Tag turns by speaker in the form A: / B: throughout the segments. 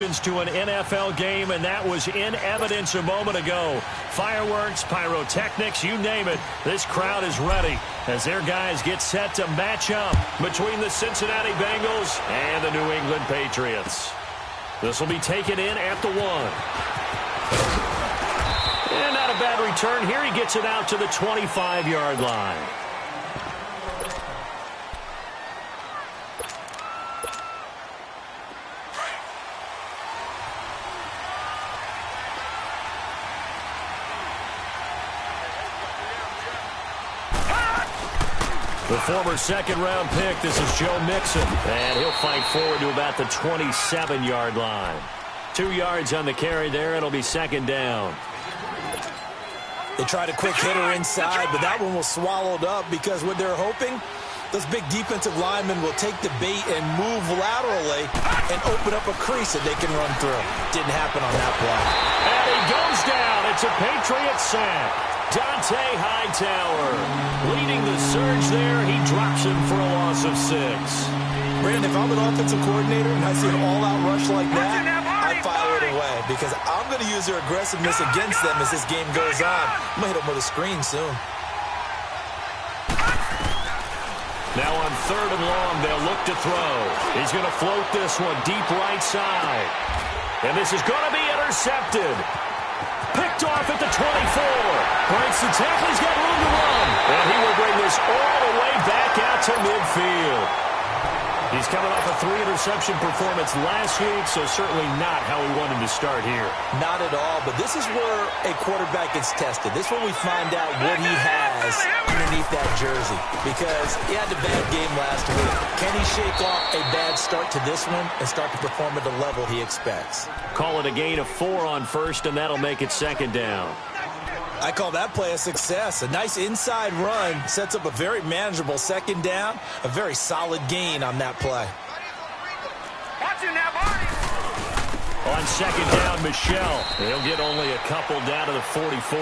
A: To an NFL game, and that was in evidence a moment ago. Fireworks, pyrotechnics, you name it. This crowd is ready as their guys get set to match up between the Cincinnati Bengals and the New England Patriots. This will be taken in at the 1. And not a bad return here. He gets it out to the 25-yard line. The former second-round pick, this is Joe Mixon. And he'll fight forward to about the 27-yard line. 2 yards on the carry there. It'll be second down.
B: They tried a quick hitter inside, but that one was swallowed up because what they're hoping, those big defensive linemen will take the bait and move laterally and open up a crease that they can run through. Didn't happen on that play.
A: And he goes down. It's a Patriot sack. Dante Hightower leading the surge there. He drops him for a loss of 6.
B: Brandon, if I'm an offensive coordinator and I see an all-out rush like that, I file it away because I'm going to use their aggressiveness against them as this game goes on. I'm going to hit them with a screen soon.
A: Now on 3rd and long, they'll look to throw. He's going to float this one deep right side. And this is going to be intercepted. Picked off at the 24. Breaks the tackle. He's got room to run. And he will bring this all the way back out to midfield. He's coming off a 3-interception performance last week, so certainly not how we wanted to start here.
B: Not at all, but this is where a quarterback gets tested. This is where we find out what he has underneath that jersey. Because he had a bad game last week. Can he shake off a bad start to this one and start to perform at the level he expects?
A: Call it a gain of 4 on first, and that'll make it second down.
B: I call that play a success. A nice inside run sets up a very manageable second down. A very solid gain on that play.
A: On second down, Michelle. He'll get only a couple down to the 44.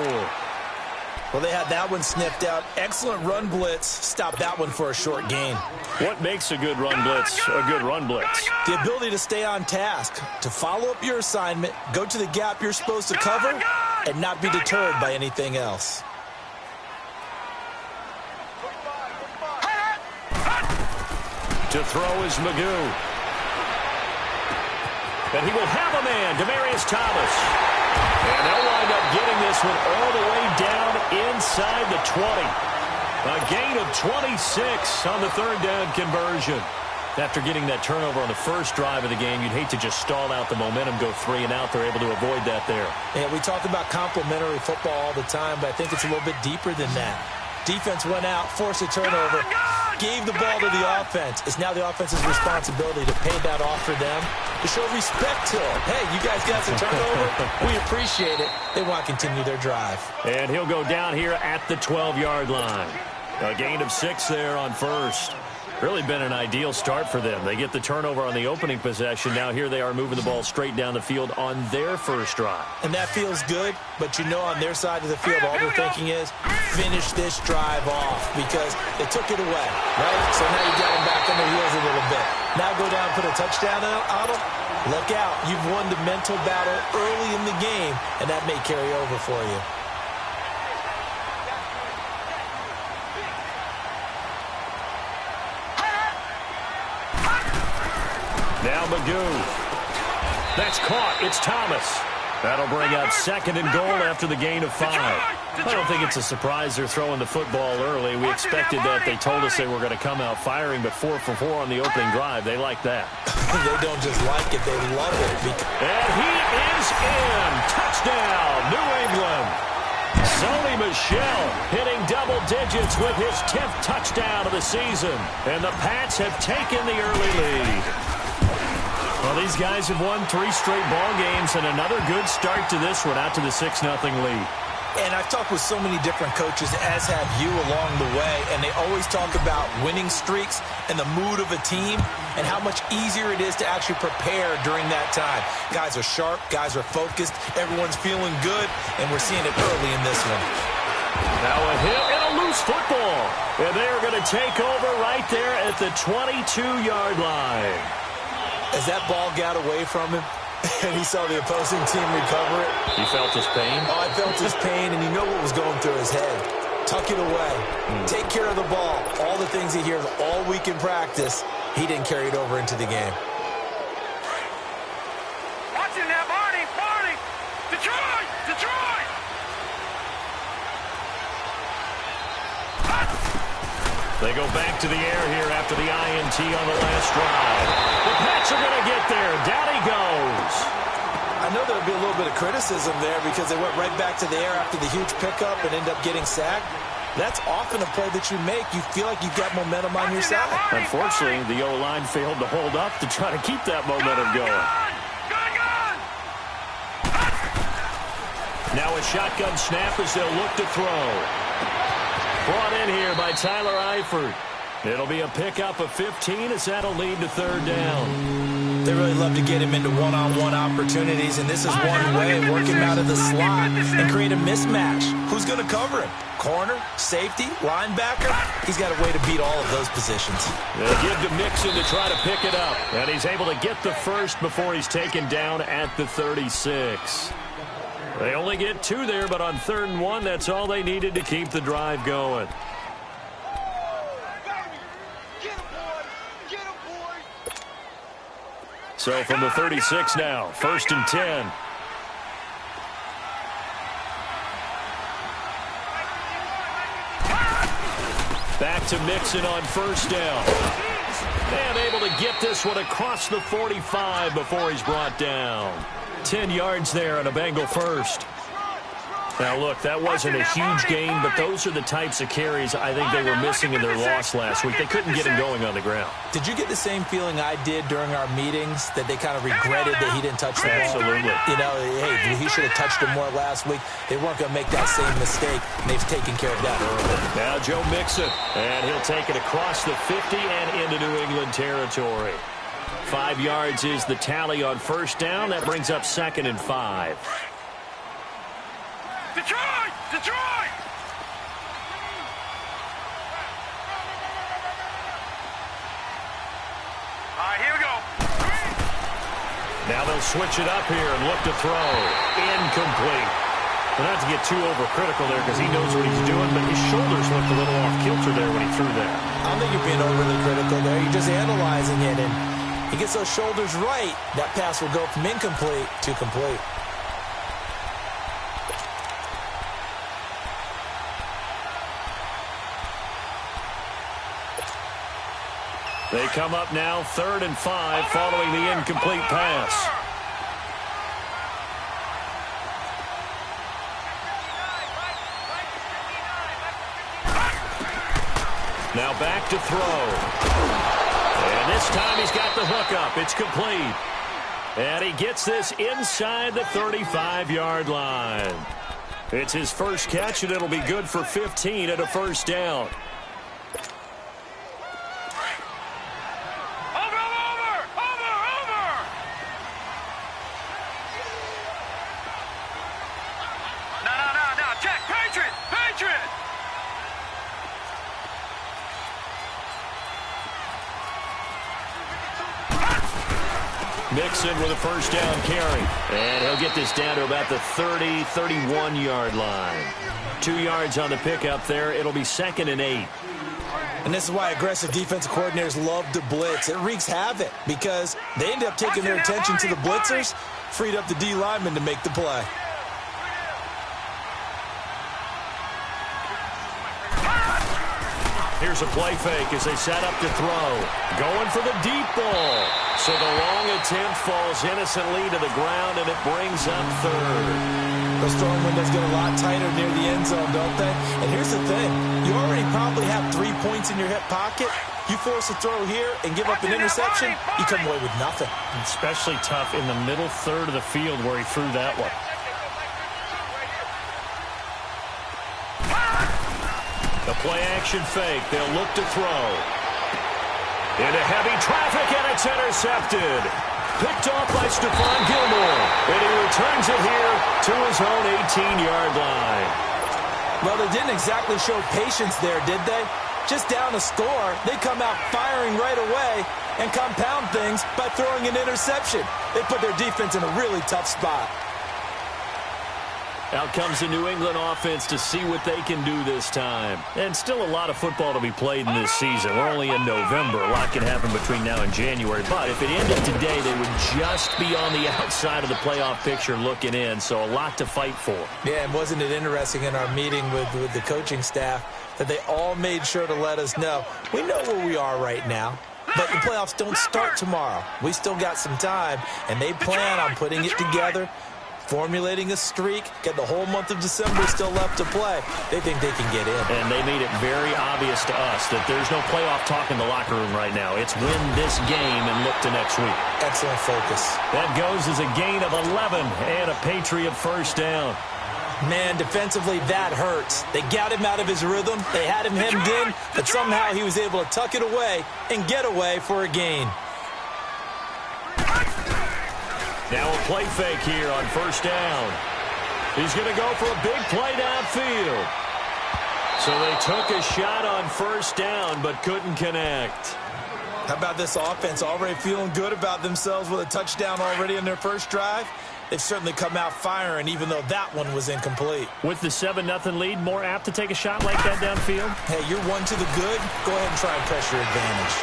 B: Well, they had that one sniffed out. Excellent run blitz. Stop that one for a short gain.
A: What makes a good run blitz a good run blitz?
B: The ability to stay on task, to follow up your assignment, go to the gap you're supposed to cover, and not be deterred by anything else.
A: To throw is Magoo. And he will have a man, Demaryius Thomas. And they'll wind up getting this one all the way down inside the 20. A gain of 26 on the 3rd down conversion. After getting that turnover on the first drive of the game, you'd hate to just stall out the momentum, go 3 and out. They're able to avoid that there.
B: Yeah, we talk about complementary football all the time, but I think it's a little bit deeper than that. Defense went out, forced a turnover, gave the ball to the offense. It's now the offense's responsibility to pay that off for them, to show respect to them. Hey, you guys got some turnover? We appreciate it. They want to continue their drive.
A: And he'll go down here at the 12-yard line. A gain of 6 there on first. Really been an ideal start for them. They get the turnover on the opening possession. Now here they are moving the ball straight down the field on their first drive.
B: And that feels good, but you know on their side of the field, all they're thinking is finish this drive off because they took it away, right? So now you got them back on their heels a little bit. Now go down and put a touchdown on them. Look out. You've won the mental battle early in the game, and that may carry over for you.
A: Now Magoo. That's caught. It's Thomas. That'll bring up 2nd and goal after the gain of 5. I don't think it's a surprise they're throwing the football early. We expected that. They told us they were going to come out firing, but 4 for 4 on the opening drive. They like that.
B: They don't just like it. They love it.
A: And he is in. Touchdown, New England. Sony Michel hitting double digits with his 10th touchdown of the season. And the Pats have taken the early lead. Well, these guys have won 3 straight ball games and another good start to this one out to the 6-0 lead.
B: And I've talked with so many different coaches, as have you along the way, and they always talk about winning streaks and the mood of a team and how much easier it is to actually prepare during that time. Guys are sharp, guys are focused, everyone's feeling good, and we're seeing it early in this one.
A: Now a hit and a loose football. And they're going to take over right there at the 22-yard line.
B: As that ball got away from him, and he saw the opposing team recover it.
A: You felt his pain?
B: Oh, I felt his pain, and you know what was going through his head. Tuck it away. Take care of the ball. All the things he hears all week in practice, he didn't carry it over into the game.
C: Watch it now, Barney! Barney! Detroit! Detroit!
A: They go back to the air here after the INT on the last drive. The Pats are going to get there. Down he goes.
B: I know there'll be a little bit of criticism there because they went right back to the air after the huge pickup and end up getting sacked. That's often a play that you make. You feel like you've got momentum on your side.
A: Unfortunately, the O-line failed to hold up to try to keep that momentum going. Now a shotgun snap as they'll look to throw. Brought in here by Tyler Eifert. It'll be a pickup of 15 as that'll lead to third down.
B: They really love to get him into one-on-one opportunities, and this is one way of working him out of the slot and create a mismatch. Who's going to cover him? Corner, safety, linebacker? He's got a way to beat all of those positions.
A: They give to Mixon to try to pick it up, and he's able to get the first before he's taken down at the 36. They only get 2 there, but on 3rd and 1, that's all they needed to keep the drive going. So from the 36 now, 1st and 10. Back to Mixon on 1st down. And able to get this one across the 45 before he's brought down. 10 yards there on a Bengal first. Now, look, that wasn't a huge gain, but those are the types of carries I think they were missing in their loss last week. They couldn't get him going on the ground.
B: Did you get the same feeling I did during our meetings, that they kind of regretted that he didn't touch the ball?
A: Absolutely.
B: You know, hey, he should have touched him more last week. They weren't going to make that same mistake, and they've taken care of that early.
A: Now Joe Mixon, and he'll take it across the 50 and into New England territory. 5 yards is the tally on 1st down. That brings up 2nd and 5.
C: Detroit! Detroit! All right, here we go.
A: Now they'll switch it up here and look to throw. Incomplete. Well, not to get too overcritical there because he knows what he's doing, but his shoulders looked a little off kilter there when he threw that.
B: I don't think you're being overly critical there. You're just analyzing it, and he gets those shoulders right. That pass will go from incomplete to complete.
A: They come up now 3rd and 5 following the incomplete pass. Now back to throw. And this time he's got the hook up. It's complete. And he gets this inside the 35-yard line. It's his first catch, and it'll be good for 15 at a 1st down. Mixon with a 1st down carry. And he'll get this down to about the 30, 31-yard line. 2 yards on the pickup there. It'll be 2nd and 8.
B: And this is why aggressive defensive coordinators love to blitz. It wreaks havoc because they end up taking their attention to the blitzers, freed up the D lineman to make the play.
A: Here's a play fake as they set up to throw. Going for the deep ball. So the long attempt falls innocently to the ground, and it brings up 3rd.
B: Those throwing windows get a lot tighter near the end zone, don't they? And here's the thing. You already probably have 3 points in your hip pocket. You force a throw here and give up an interception, you come away with nothing.
A: Especially tough in the middle 3rd of the field where he threw that one. The play-action fake. They'll look to throw. Into heavy traffic, and it's intercepted. Picked off by Stephon Gilmore. And he returns it here to his own 18-yard line.
B: Well, they didn't exactly show patience there, did they? Just down a score, they come out firing right away. and compound things by throwing an interception. They put their defense in a really tough spot.
A: Out comes the New England offense to see what they can do this time. And still a lot of football to be played in this season. We're only in November. A lot can happen between now and January. But if it ended today, they would just be on the outside of the playoff picture looking in. So a lot to fight for.
B: Yeah, and wasn't it interesting in our meeting with the coaching staff that they all made sure to let us know, we know where we are right now, but the playoffs don't start tomorrow. We still got some time, and they plan on putting it together, formulating a streak, get the whole month of December still left to play. They think they can get in.
A: And they made it very obvious to us that there's no playoff talk in the locker room right now. It's win this game and look to next week.
B: Excellent focus.
A: That goes as a gain of 11 and a Patriot first down.
B: Man, defensively, that hurts. They got him out of his rhythm. They had him hemmed in, but somehow he was able to tuck it away and get away for a gain.
A: Now a play fake here on first down. He's going to go for a big play downfield. So they took a shot on first down but couldn't connect.
B: How about this offense already feeling good about themselves with a touchdown already in their first drive? They've certainly come out firing, even though that one was incomplete.
A: With the 7-0 lead, more apt to take a shot like that downfield?
B: Hey, you're one to the good. Go ahead and try and press your advantage.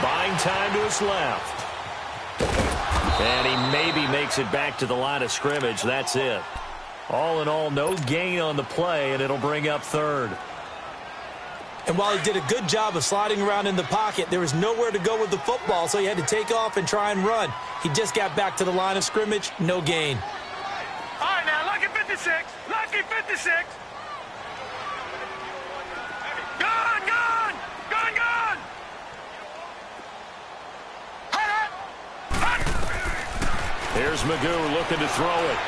A: Buying time to his left. And he maybe makes it back to the line of scrimmage. That's it. All in all, no gain on the play, and it'll bring up third.
B: And while he did a good job of sliding around in the pocket, there was nowhere to go with the football, so he had to take off and try and run. He just got back to the line of scrimmage, no gain.
C: All right, now, lucky 56. Lucky 56. Gone, gone. Gone, gone. Hut, hut.
A: Here's Magoo looking to throw it.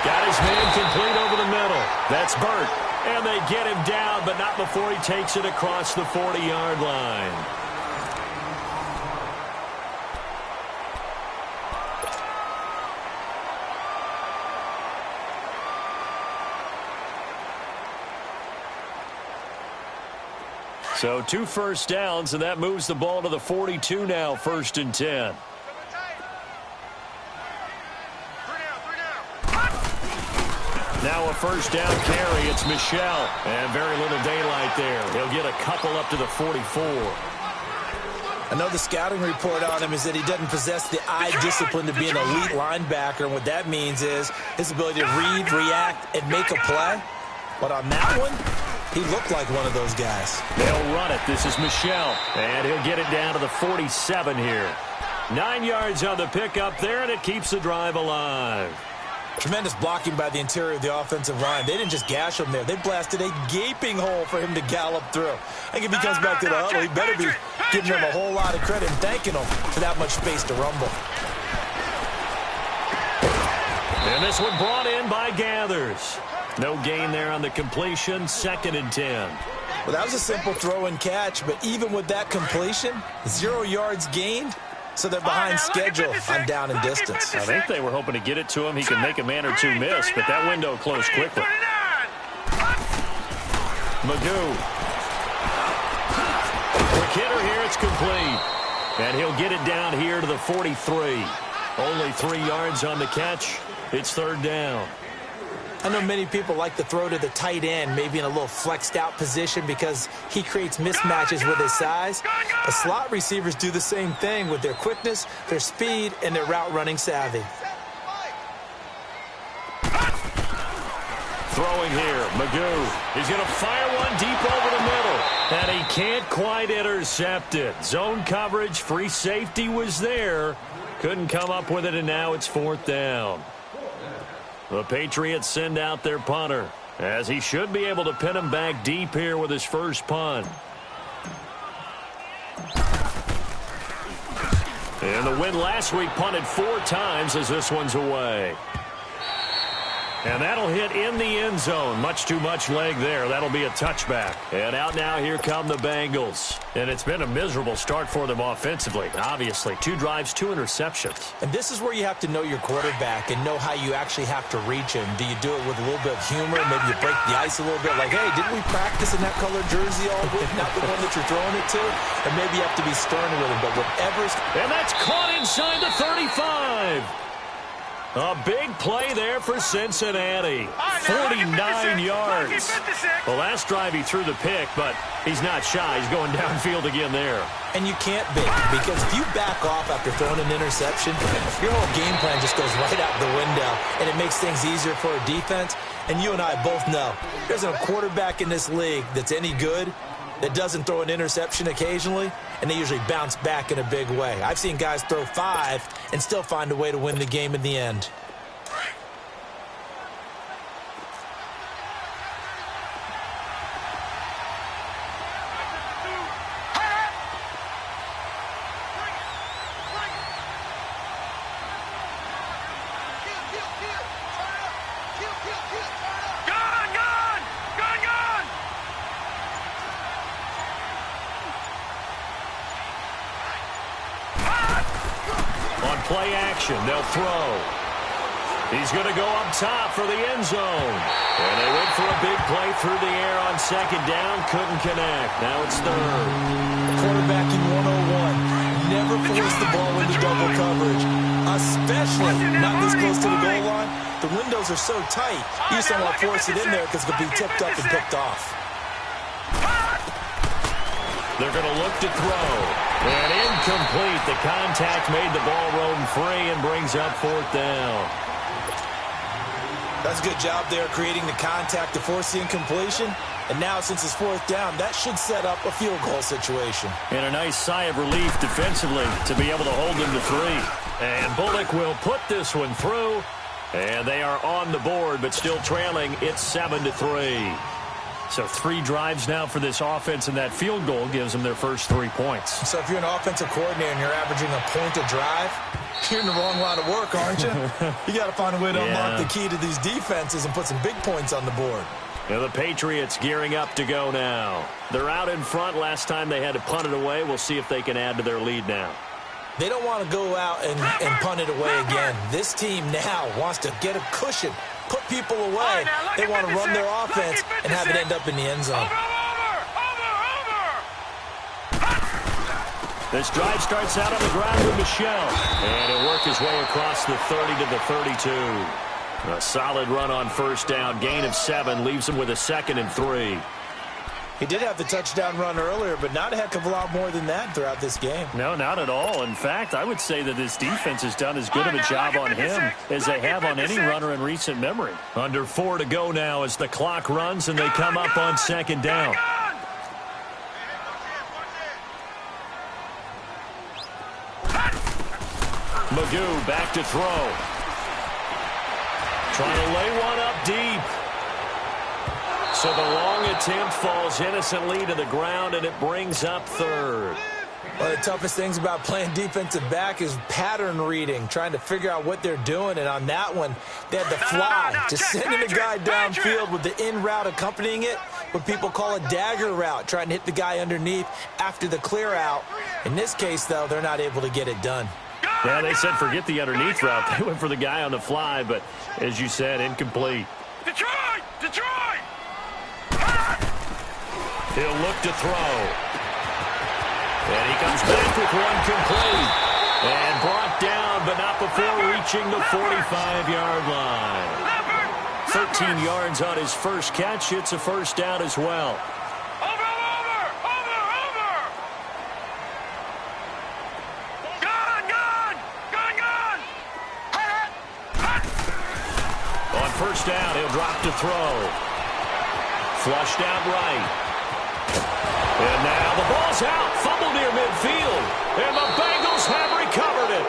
A: Got his man complete over the middle. That's Burt. And they get him down, but not before he takes it across the 40-yard line. So 2 first downs, and that moves the ball to the 42 now, 1st and 10. Now a first down carry. It's Michel. And very little daylight there. He'll get a couple up to the 44.
B: I know the scouting report on him is that he doesn't possess the eye discipline to be an elite linebacker. And what that means is his ability to read, react, and make a play. But on that one, he looked like one of those guys.
A: They'll run it. This is Michel. And he'll get it down to the 47 here. 9 yards on the pickup there, and it keeps the drive alive.
B: Tremendous blocking by the interior of the offensive line. They didn't just gash him there. They blasted a gaping hole for him to gallop through. I think if he comes back to the huddle, he better be giving them a whole lot of credit and thanking them for that much space to rumble.
A: And this one brought in by Gathers. No gain there on the completion. 2nd and 10.
B: Well, that was a simple throw and catch, but even with that completion, 0 yards gained. So they're behind schedule on down and distance.
A: I think they were hoping to get it to him. He could make a man or two miss, but that window closed quickly. Magoo. Quick hitter here. It's complete. And he'll get it down here to the 43. Only 3 yards on the catch. It's 3rd down.
B: I know many people like to throw to the tight end, maybe in a little flexed out position because he creates mismatches with his size. The slot receivers do the same thing with their quickness, their speed, and their route running savvy.
A: Throwing here, Magoo. He's going to fire one deep over the middle. And he can't quite intercept it. Zone coverage, free safety was there. Couldn't come up with it, and now it's 4th down. The Patriots send out their punter, as he should be able to pin him back deep here with his first punt. And the win last week punted 4 times as this one's away. And that'll hit in the end zone. Much too much leg there. That'll be a touchback. And out now, here come the Bengals. And it's been a miserable start for them offensively. Obviously, 2 drives, 2 interceptions.
B: And this is where you have to know your quarterback and know how you actually have to reach him. Do you do it with a little bit of humor? Maybe you break the ice a little bit. Like, hey, didn't we practice in that colored jersey all week? Not the one that you're throwing it to? And maybe you have to be stern with him. But whatever's...
A: And that's caught inside the 35. A big play there for Cincinnati. 49 yards. The last drive he threw the pick, but he's not shy. He's going downfield again there.
B: And you can't be, because if you back off after throwing an interception, your whole game plan just goes right out the window, and it makes things easier for a defense. And you and I both know there's a quarterback in this league that's any good that doesn't throw an interception occasionally, and they usually bounce back in a big way. I've seen guys throw 5 and still find a way to win the game in the end.
A: Play action. They'll throw. He's going to go up top for the end zone. And they went for a big play through the air on second down. Couldn't connect. Now it's third.
B: Quarterbacking 101. Never force the ball into double coverage, especially not this close to the goal line. The windows are so tight. You just don't want to force it in there because it could be tipped up and picked off.
A: They're going to look to throw. And incomplete. The contact made the ball roam free and brings up 4th down.
B: That's a good job there creating the contact to force the incompletion. And now since it's 4th down, that should set up a field goal situation.
A: And a nice sigh of relief defensively to be able to hold them to 3. And Bullock will put this one through. And they are on the board, but still trailing. It's 7-3. So 3 drives now for this offense, and that field goal gives them their first 3 points.
B: So if you're an offensive coordinator and you're averaging a point a drive, you're in the wrong line of work, aren't you? You got to find a way to unlock the key to these defenses and put some big points on the board.
A: And the Patriots gearing up to go now. They're out in front. Last time they had to punt it away. We'll see if they can add to their lead now.
B: They don't want to go out and punt it away again. This team now wants to get a cushion, put people away. They want to run their offense and have it end up in the end zone.
A: This drive starts out on the ground with Michel. And he'll work his way across the 30 to the 32. A solid run on first down. Gain of 7 leaves him with a 2nd and 3.
B: He did have the touchdown run earlier, but not a heck of a lot more than that throughout this game.
A: No, not at all. In fact, I would say that this defense has done as good of a job on him as they have on any runner in recent memory. Under 4 to go now as the clock runs and they come up on 2nd down. Magoo back to throw. Trying to lay one up deep. So the long attempt falls innocently to the ground, and it brings up 3rd.
B: One of the toughest things about playing defensive back is pattern reading, trying to figure out what they're doing. And on that one, they had the fly, just sending a guy downfield with the in route accompanying it, what people call a dagger route, trying to hit the guy underneath after the clear out. In this case, though, they're not able to get it done.
A: Yeah, they said forget the underneath route. They went for the guy on the fly, but as you said, incomplete.
C: Detroit! Detroit!
A: He'll look to throw. And he comes back with one complete. And brought down, but not before reaching the 45-yard line. 13 yards on his first catch. It's a first down as well. On first down, he'll drop to throw. Flushed out right. And now the ball's out. Fumble near midfield. And the Bengals have recovered it.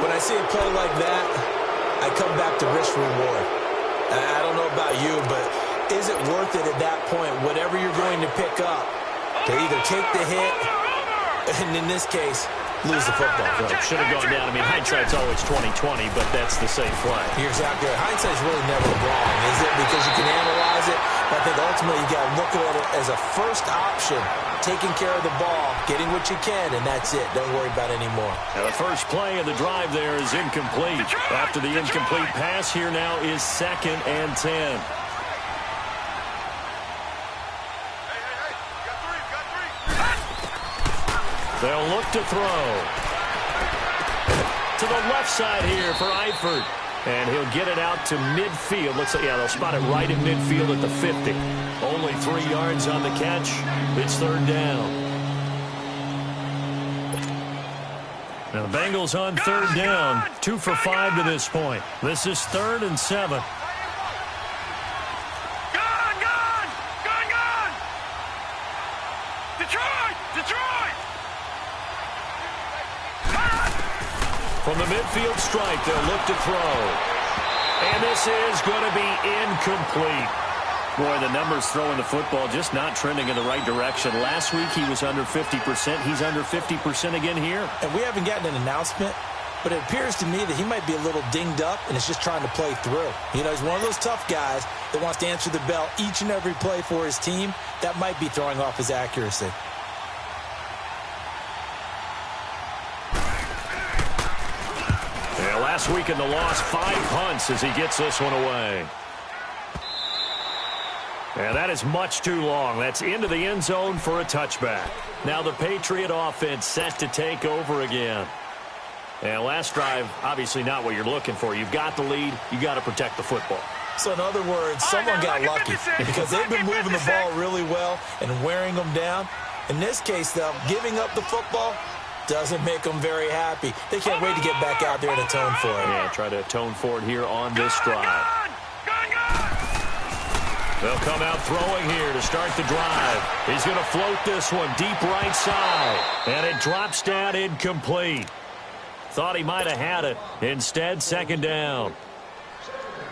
B: When I see a play like that, I come back to risk reward. I don't know about you, but is it worth it at that point, whatever you're going to pick up, to either take the hit, and in this case, lose the football.
A: Should have gone down. I mean, hindsight's always 20/20, but that's the same play.
B: You're exactly right. Hindsight's really never wrong, is it? Because you can analyze it. But I think ultimately you got to look at it as a first option, taking care of the ball, getting what you can, and that's it. Don't worry about it anymore.
A: Now the first play of the drive there is incomplete. After the incomplete pass, here now is 2nd and 10. They'll look to throw. To the left side here for Eifert. And he'll get it out to midfield. Looks like, yeah, they'll spot it right in midfield at the 50. Only 3 yards on the catch. It's 3rd down. Now the Bengals on 3rd down. 2 for 5 to this point. This is 3rd and 7. From the midfield stripe, they'll look to throw. And this is going to be incomplete. Boy, the numbers throwing the football just not trending in the right direction. Last week he was under 50%. He's under 50% again here.
B: And we haven't gotten an announcement, but it appears to me that he might be a little dinged up and is just trying to play through. You know, he's one of those tough guys that wants to answer the bell each and every play for his team. That might be throwing off his accuracy.
A: Last week in the loss, 5 punts as he gets this one away. And that is much too long. That's into the end zone for a touchback. Now the Patriot offense set to take over again. And last drive, obviously not what you're looking for. You've got the lead. You got to protect the football.
B: So in other words, someone got lucky because they've been moving the ball really well and wearing them down. In this case, though, giving up the football doesn't make them very happy. They can't wait to get back out there and atone for it.
A: Yeah, try to atone for it here on this drive. They'll come out throwing here to start the drive. He's going to float this one deep right side. And it drops down incomplete. Thought he might have had it. Instead, 2nd down.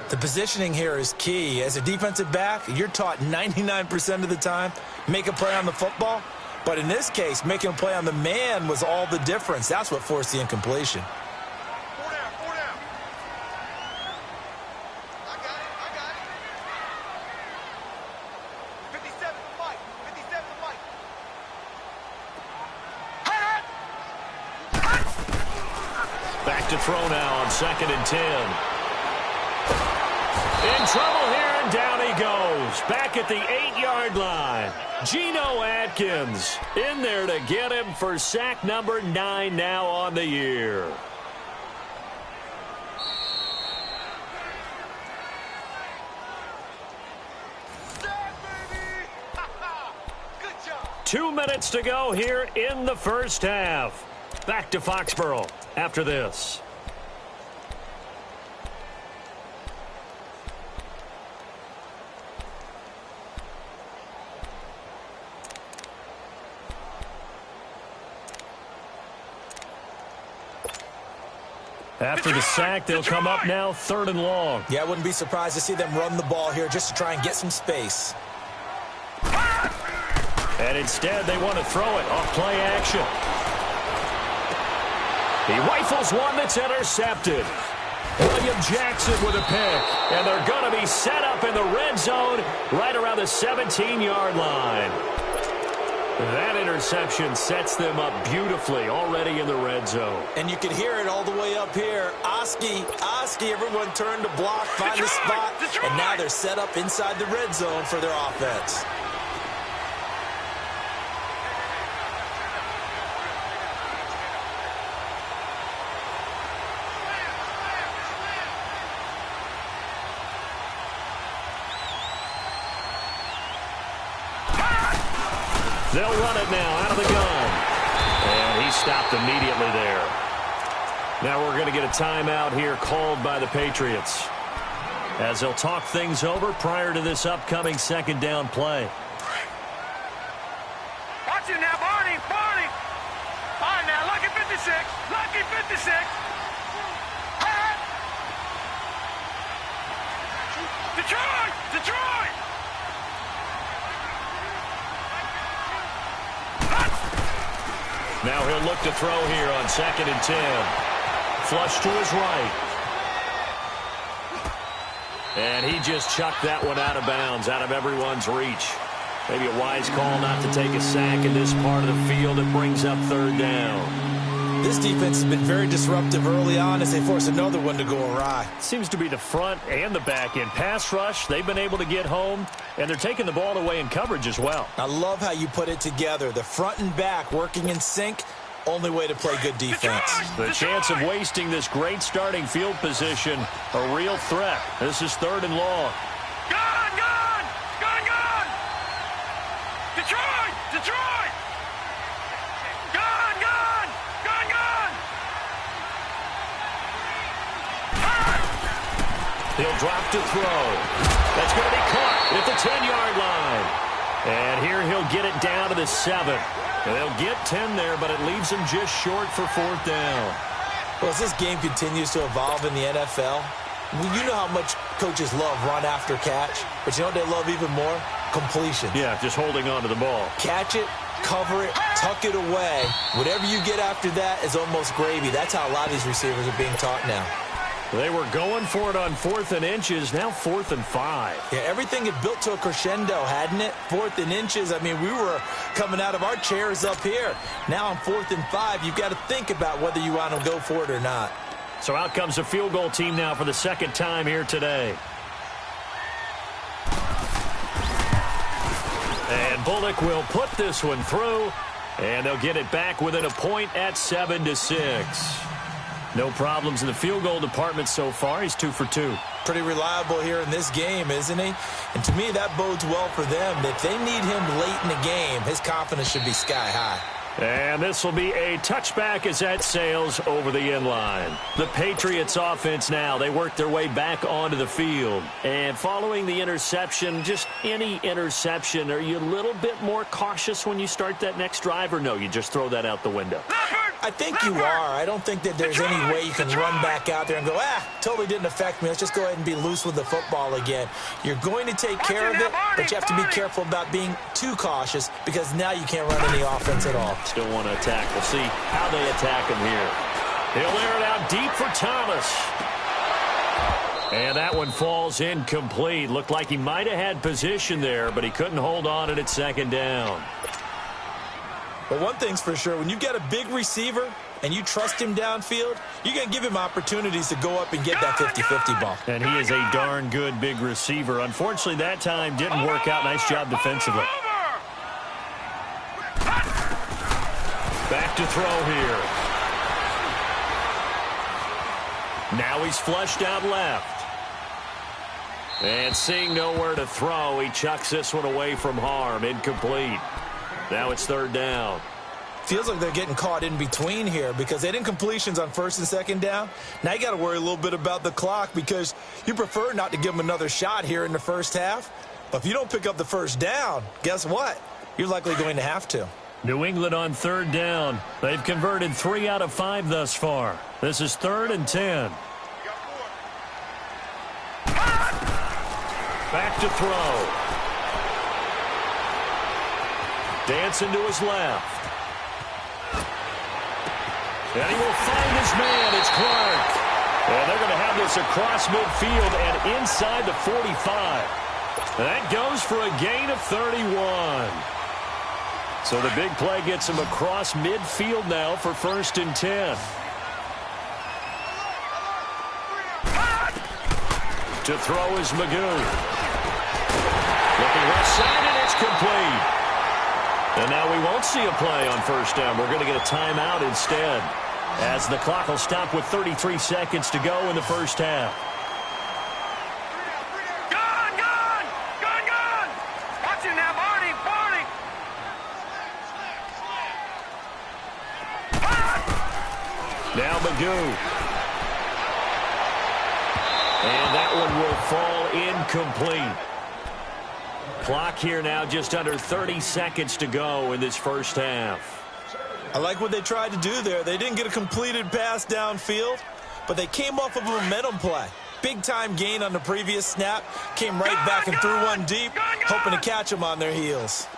B: The positioning here is key. As a defensive back, you're taught 99% of the time, make a play on the football. But in this case, making a play on the man was all the difference. That's what forced the incompletion.
C: 4 down, 4 down. I got it. 57 to Mike. 57 to Mike.
A: Back to throw now on 2nd and 10. In trouble here, and down he goes. Back at the 8-yard line. Geno Atkins in there to get him for sack number 9 now on the year.
C: Good job.
A: 2 minutes to go here in the first half. Back to Foxborough after this. After the sack, they'll come up now 3rd and long.
B: Yeah, I wouldn't be surprised to see them run the ball here just to try and get some space.
A: And instead, they want to throw it off play action. He rifles one that's intercepted. William Jackson with a pick. And they're going to be set up in the red zone right around the 17-yard line. That interception sets them up beautifully already in the red zone.
B: And you can hear it all the way up here. Oski, everyone turned to block, find the spot, and now they're set up inside the red zone for their offense.
A: They'll run it now out of the gun. And he stopped immediately there. Now we're going to get a timeout here called by the Patriots, as they'll talk things over prior to this upcoming 2nd down play.
C: Watch it now, Barney. All right, now, lucky 56. Lucky 56. Detroit!
A: Now he'll look to throw here on 2nd and 10. Flush to his right. And he just chucked that one out of bounds, out of everyone's reach. Maybe a wise call not to take a sack in this part of the field. It brings up 3rd down.
B: This defense has been very disruptive early on as they force another one to go awry.
A: Seems to be the front and the back end. Pass rush, they've been able to get home, and they're taking the ball away in coverage as well.
B: I love how you put it together. The front and back working in sync. Only way to play good defense.
A: The chance of wasting this great starting field position, a real threat. This is 3rd and long.
C: Gone! Detroit! Gone!
A: He'll drop to throw. That's going to be caught at the 10-yard line. And here he'll get it down to the 7. And they'll get 10 there, but it leaves them just short for 4th down.
B: Well, as this game continues to evolve in the NFL, you know how much coaches love run after catch, but you know what they love even more? Completion.
A: Yeah, just holding on to the ball.
B: Catch it, cover it, tuck it away. Whatever you get after that is almost gravy. That's how a lot of these receivers are being taught now.
A: They were going for it on 4th and inches, now 4th and 5.
B: Yeah, everything had built to a crescendo, hadn't it? 4th and inches, I mean, we were coming out of our chairs up here. Now on 4th and 5, you've got to think about whether you want to go for it or not.
A: So out comes the field goal team now for the 2nd time here today. And Bullock will put this one through, and they'll get it back within a point at 7-6. No problems in the field goal department so far. He's 2 for 2.
B: Pretty reliable here in this game, isn't he? And to me, that bodes well for them. If they need him late in the game, his confidence should be sky high.
A: And this will be a touchback as that sails over the end line. The Patriots offense now, they work their way back onto the field. And following the interception, just any interception, are you a little bit more cautious when you start that next drive, or no, you just throw that out the window?
B: I think you are. I don't think that there's any way you can run back out there and go, totally didn't affect me. Let's just go ahead and be loose with the football again. You're going to take care of it, but you have to be careful about being too cautious because now you can't run any offense at all.
A: Still want to attack. We'll see how they attack him here. He'll air it out deep for Thomas. And that one falls incomplete. Looked like he might have had position there, but he couldn't hold on it at 2nd down.
B: But one thing's for sure, when you get a big receiver and you trust him downfield, you're going to give him opportunities to go up and get that 50-50 ball.
A: And he is a darn good big receiver. Unfortunately, that time didn't work out. Nice job defensively. Back to throw here. Now he's flushed out left. And seeing nowhere to throw, he chucks this one away from harm. Incomplete. Now it's 3rd down.
B: Feels like they're getting caught in between here because they didn't completions on 1st and 2nd down. Now you got to worry a little bit about the clock because you prefer not to give them another shot here in the first half. But if you don't pick up the 1st down, guess what? You're likely going to have to.
A: New England on 3rd down. They've converted 3 out of 5 thus far. This is 3rd and 10. Back to throw. Dancing to his left. And he will find his man. It's Clark. And they're going to have this across midfield and inside the 45. That goes for a gain of 31. So the big play gets him across midfield now for 1st and 10. To throw is Magoo. Looking left side, and it's complete. And now we won't see a play on 1st down. We're going to get a timeout instead, as the clock will stop with 33 seconds to go in the first half.
C: Gone! Watch it now, Barney!
A: Now Magoo. And that one will fall incomplete. Clock here now just under 30 seconds to go in this first half.
B: I like what they tried to do there. They didn't get a completed pass downfield, but they came off of a momentum play. Big-time gain on the previous snap. Came right back and threw one deep, hoping to catch them on their heels.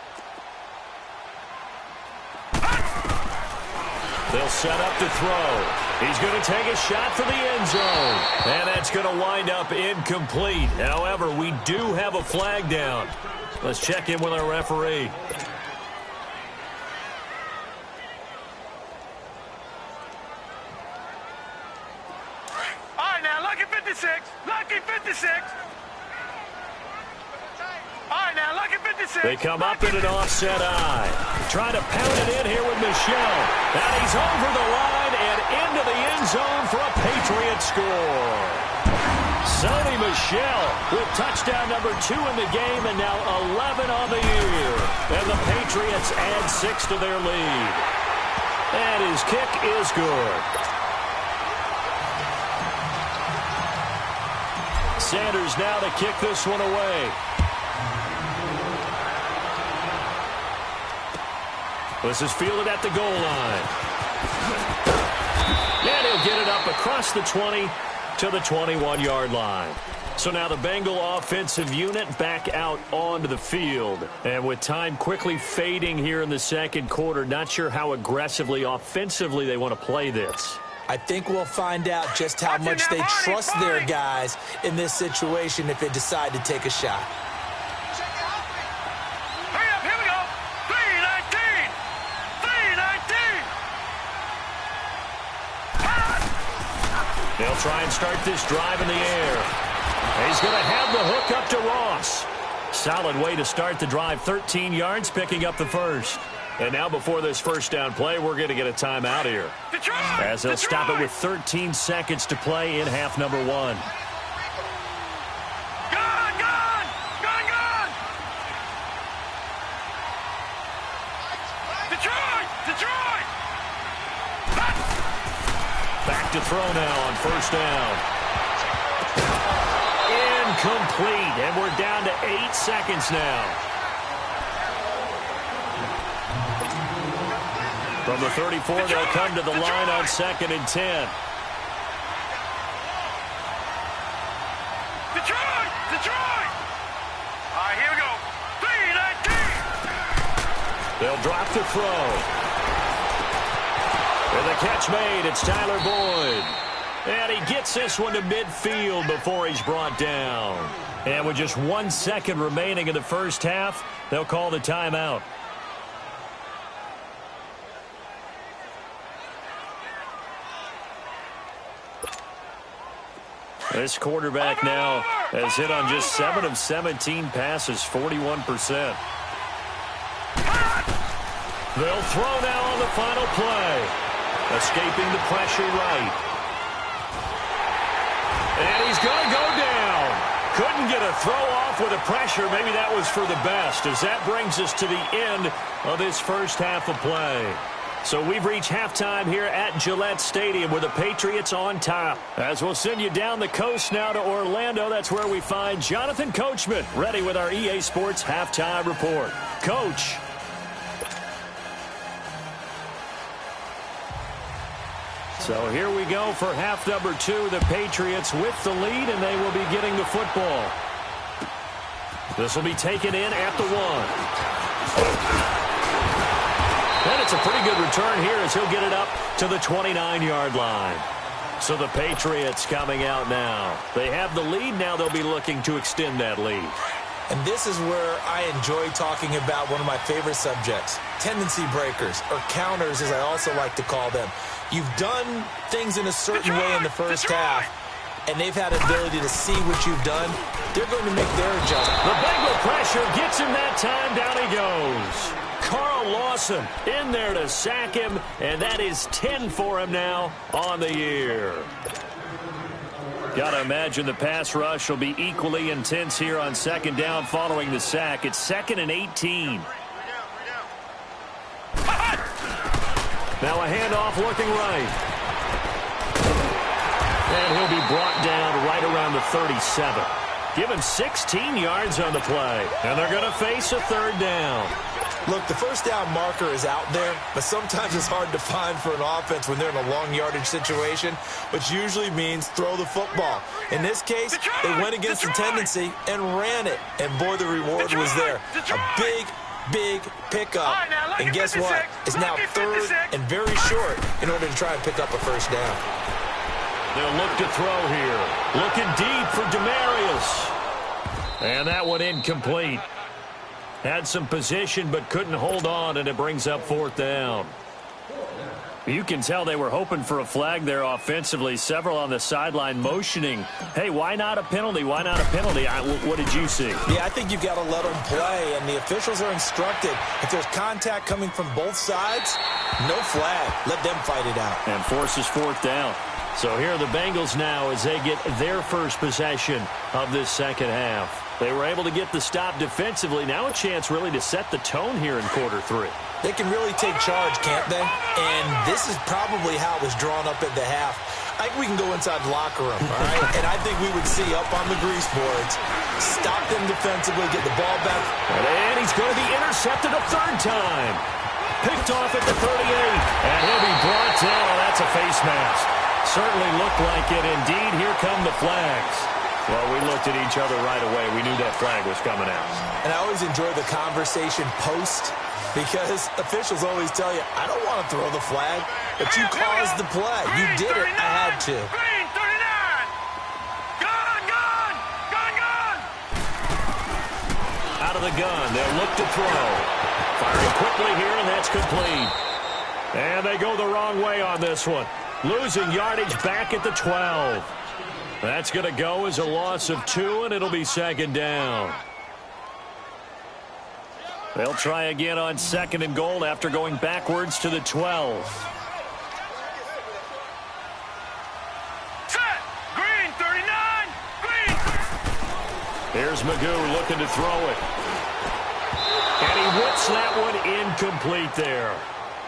A: They'll set up to throw. He's going to take a shot for the end zone. And that's going to wind up incomplete. However, we do have a flag down. Let's check in with our referee.
C: All right, now, lucky 56. Lucky 56. All right, now, lucky 56.
A: They come up in an offset eye. Trying to pound it in here with Michel. And he's over the line and into the end zone for a Patriot score. Sony Michel with touchdown number 2 in the game and now 11 on the year. And the Patriots add 6 to their lead. And his kick is good. Sanders now to kick this one away. This is fielded at the goal line. And he'll get it up across the 20 to the 21-yard line. So now the Bengal offensive unit back out onto the field. And with time quickly fading here in the second quarter, not sure how aggressively, offensively they want to play this.
B: I think we'll find out just how much they trust their guys in this situation if they decide to take a shot.
C: Hurry up, here we go. 319. 319.
A: They'll try and start this drive in the air. He's going to have the hook up to Ross. Solid way to start the drive. 13 yards, picking up the first. And now before this first down play, we're going to get a timeout here. As they'll stop it with 13 seconds to play in half number 1.
C: Gun! Gun! Gun! Gun! Detroit! Detroit!
A: Back to throw now on first down. Incomplete, and we're down to 8 seconds now. From the 34, they'll come to the line on 2nd and 10.
C: Detroit! Detroit! All right, here we go. 319.
A: They'll drop the throw. And the catch made, it's Tyler Boyd. And he gets this one to midfield before he's brought down. And with just 1 second remaining in the first half, they'll call the timeout. This quarterback now has hit on just 7 of 17 passes, 41%. They'll throw now on the final play. Escaping the pressure right. And he's going to go down. Couldn't get a throw off with the pressure. Maybe that was for the best, as that brings us to the end of this first half of play. So we've reached halftime here at Gillette Stadium with the Patriots on top. As we'll send you down the coast now to Orlando, that's where we find Jonathan Coachman ready with our EA Sports halftime report. Coach. So here we go for half number 2. The Patriots with the lead, and they will be getting the football. This will be taken in at the 1. And it's a pretty good return here as he'll get it up to the 29-yard line. So the Patriots coming out now. They have the lead. Now they'll be looking to extend that lead.
B: And this is where I enjoy talking about one of my favorite subjects, tendency breakers, or counters as I also like to call them. You've done things in a certain way in the first half, and they've had the ability to see what you've done. They're going to make their adjustment.
A: The Bengal pressure gets him that time. Down he goes. Carl Lawson in there to sack him, and that is 10 for him now on the year. Got to imagine the pass rush will be equally intense here on second down following the sack. It's 2nd and 18. Now a handoff looking right. And he'll be brought down right around the 37. Given 16 yards on the play. And they're going to face a 3rd down.
B: Look, the first down marker is out there, but sometimes it's hard to find for an offense when they're in a long yardage situation, which usually means throw the football. In this case, they went against the tendency and ran it. And boy, the reward was there. A big big pickup.
C: All right, now,
B: And guess what? It's now third and very short in order to try and pick up a first down.
A: They'll look to throw here. Looking deep for Demarius. And that one incomplete. Had some position but couldn't hold on, and it brings up fourth down. You can tell they were hoping for a flag there offensively. Several on the sideline motioning, hey, why not a penalty? Why not a penalty? What did you see?
B: Yeah, I think you've got to let them play, and the officials are instructed. If there's contact coming from both sides, no flag. Let them fight it out.
A: And forces fourth down. So here are the Bengals now as they get their first possession of this second half. They were able to get the stop defensively. Now a chance really to set the tone here in quarter three.
B: They can really take charge, can't they? And this is probably how it was drawn up at the half. I think we can go inside the locker room, all right? And I think we would see up on the grease boards, stop them defensively, get the ball back.
A: And he's going to be intercepted a third time. Picked off at the 38. And he'll be brought down. Oh, that's a face mask. Certainly looked like it. Indeed, here come the flags. Well, we looked at each other right away. We knew that flag was coming out.
B: And I always enjoy the conversation post because officials always tell you, I don't want to throw the flag, but you caused the play. You did it. I had to.
C: Green 39. Gun.
A: Out of the gun. They'll look to throw. Firing quickly here, and that's complete. And they go the wrong way on this one. Losing yardage back at the 12. That's going to go as a loss of 2, and it'll be second down. They'll try again on second and goal after going backwards to the 12.
C: Set. Green 39. Green.
A: Here's Magoo looking to throw it. And he whips that one incomplete there.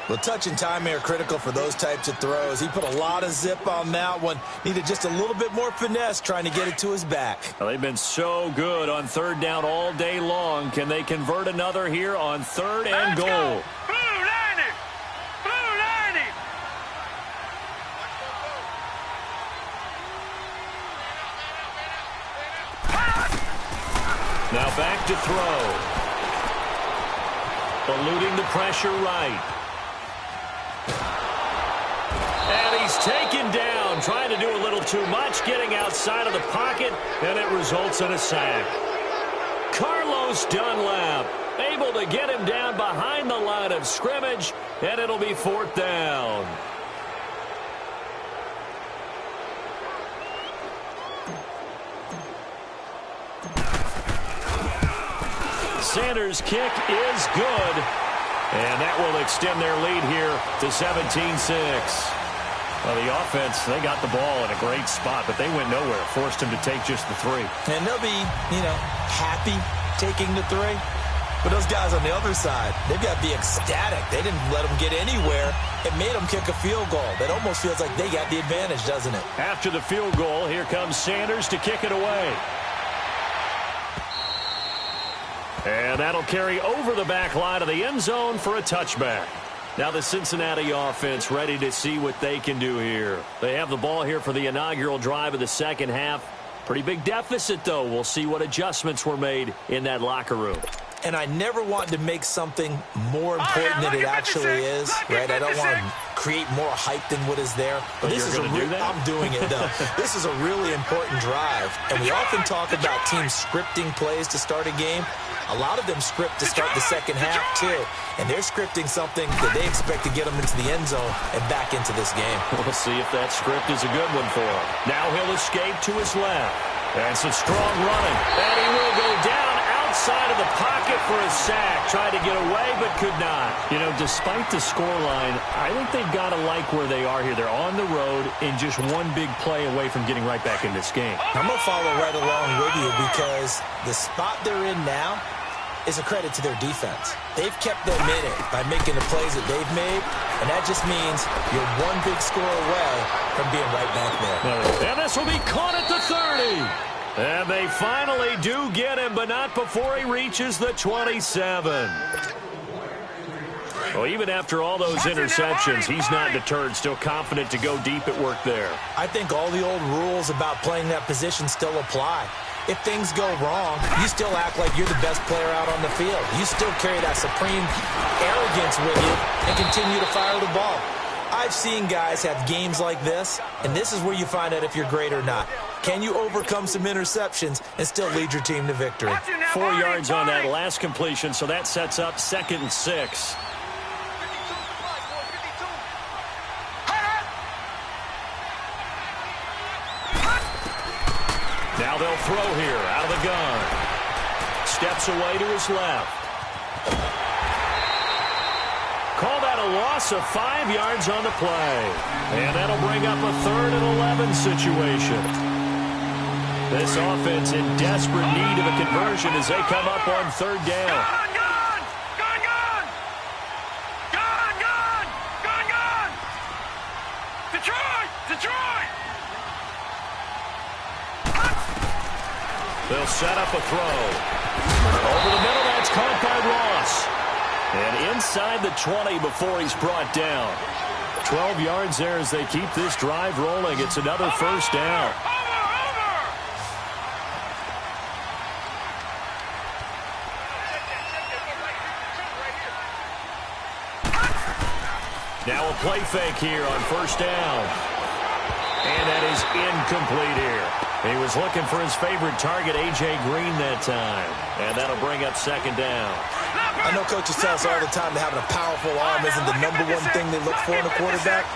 B: Well, touch and timing are critical for those types of throws. He put a lot of zip on that one. Needed just a little bit more finesse trying to get it to his back.
A: Well, they've been so good on third down all day long. Can they convert another here on third and goal?
C: Blue 90. Blue 90.
A: Now back to throw. Eluding the pressure right. And he's taken down, trying to do a little too much, getting outside of the pocket, and it results in a sack. Carlos Dunlap able to get him down behind the line of scrimmage, and it'll be fourth down. Sanders' kick is good, and that will extend their lead here to 17-6. Well, the offense, they got the ball in a great spot, but they went nowhere, forced him to take just the 3.
B: And they'll be, happy taking the 3. But those guys on the other side, they've got to be ecstatic. They didn't let them get anywhere. It made them kick a field goal. That almost feels like they got the advantage, doesn't it?
A: After the field goal, here comes Sanders to kick it away. And that'll carry over the back line of the end zone for a touchback. Now the Cincinnati offense ready to see what they can do here. They have the ball here for the inaugural drive of the second half. Pretty big deficit, though. We'll see what adjustments were made in that locker room.
B: And I never want to make something more important than it actually is, right? I don't want to create more hype than what is there. But this is I'm doing it, though. This is a really important drive. And we often talk about teams scripting plays to start a game. A lot of them script to start the second half, too. And they're scripting something that they expect to get them into the end zone and back into this game.
A: We'll see if that script is a good one for him. Now he'll escape to his left. And some strong running. And he will go down outside of the pocket for a sack. Tried to get away, but could not. Despite the scoreline, I think they've got to like where they are here. They're on the road and just one big play away from getting right back in this game.
B: I'm going to follow right along with you because the spot they're in now is a credit to their defense. They've kept them in it by making the plays that they've made, and that just means you're one big score away from being right back there.
A: And this will be caught at the 30. And they finally do get him, but not before he reaches the 27. Well, even after all those interceptions, he's not deterred, still confident to go deep at work there.
B: I think all the old rules about playing that position still apply. if things go wrong, you still act like you're the best player out on the field. You still carry that supreme arrogance with you and continue to fire the ball. I've seen guys have games like this, and this is where you find out if you're great or not. Can you overcome some interceptions and still lead your team to victory?
A: 4 yards on that last completion, so that sets up 2nd and 6. Now they'll throw here out of the gun. Steps away to his left. Call that a loss of 5 yards on the play. And that'll bring up a 3rd and 11 situation. This offense in desperate need of a conversion as they come up on 3rd down.
C: Gun! Detroit!
A: They'll set up a throw. Over the middle, that's caught by Ross. And inside the 20 before he's brought down. 12 yards there as they keep this drive rolling. It's another 1st down. Now a play fake here on 1st down. And that is incomplete here. He was looking for his favorite target, A.J. Green, that time. And that'll bring up 2nd down.
B: I know coaches tell us all the time that having a powerful arm isn't the #1 thing they look for in a quarterback.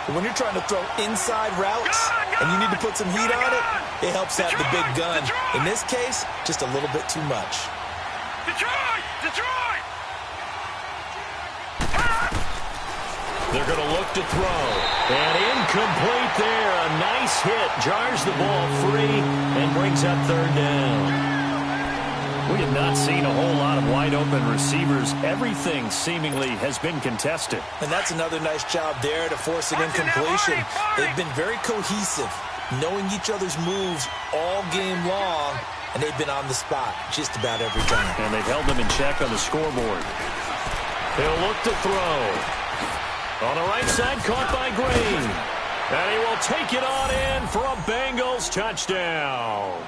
B: But when you're trying to throw inside routes and you need to put some heat on it, it helps have the big gun. In this case, just a little bit too much.
C: Detroit!
A: They're going to look to throw. And incomplete there. A nice hit. Jars the ball free and brings up 3rd down. We have not seen a whole lot of wide-open receivers. Everything seemingly has been contested.
B: And that's another nice job there to force an incompletion. They've been very cohesive, knowing each other's moves all game long, and they've been on the spot just about every time.
A: And they've held them in check on the scoreboard. He'll look to throw. On the right side, caught by Green. And he will take it on in for a Bengals touchdown.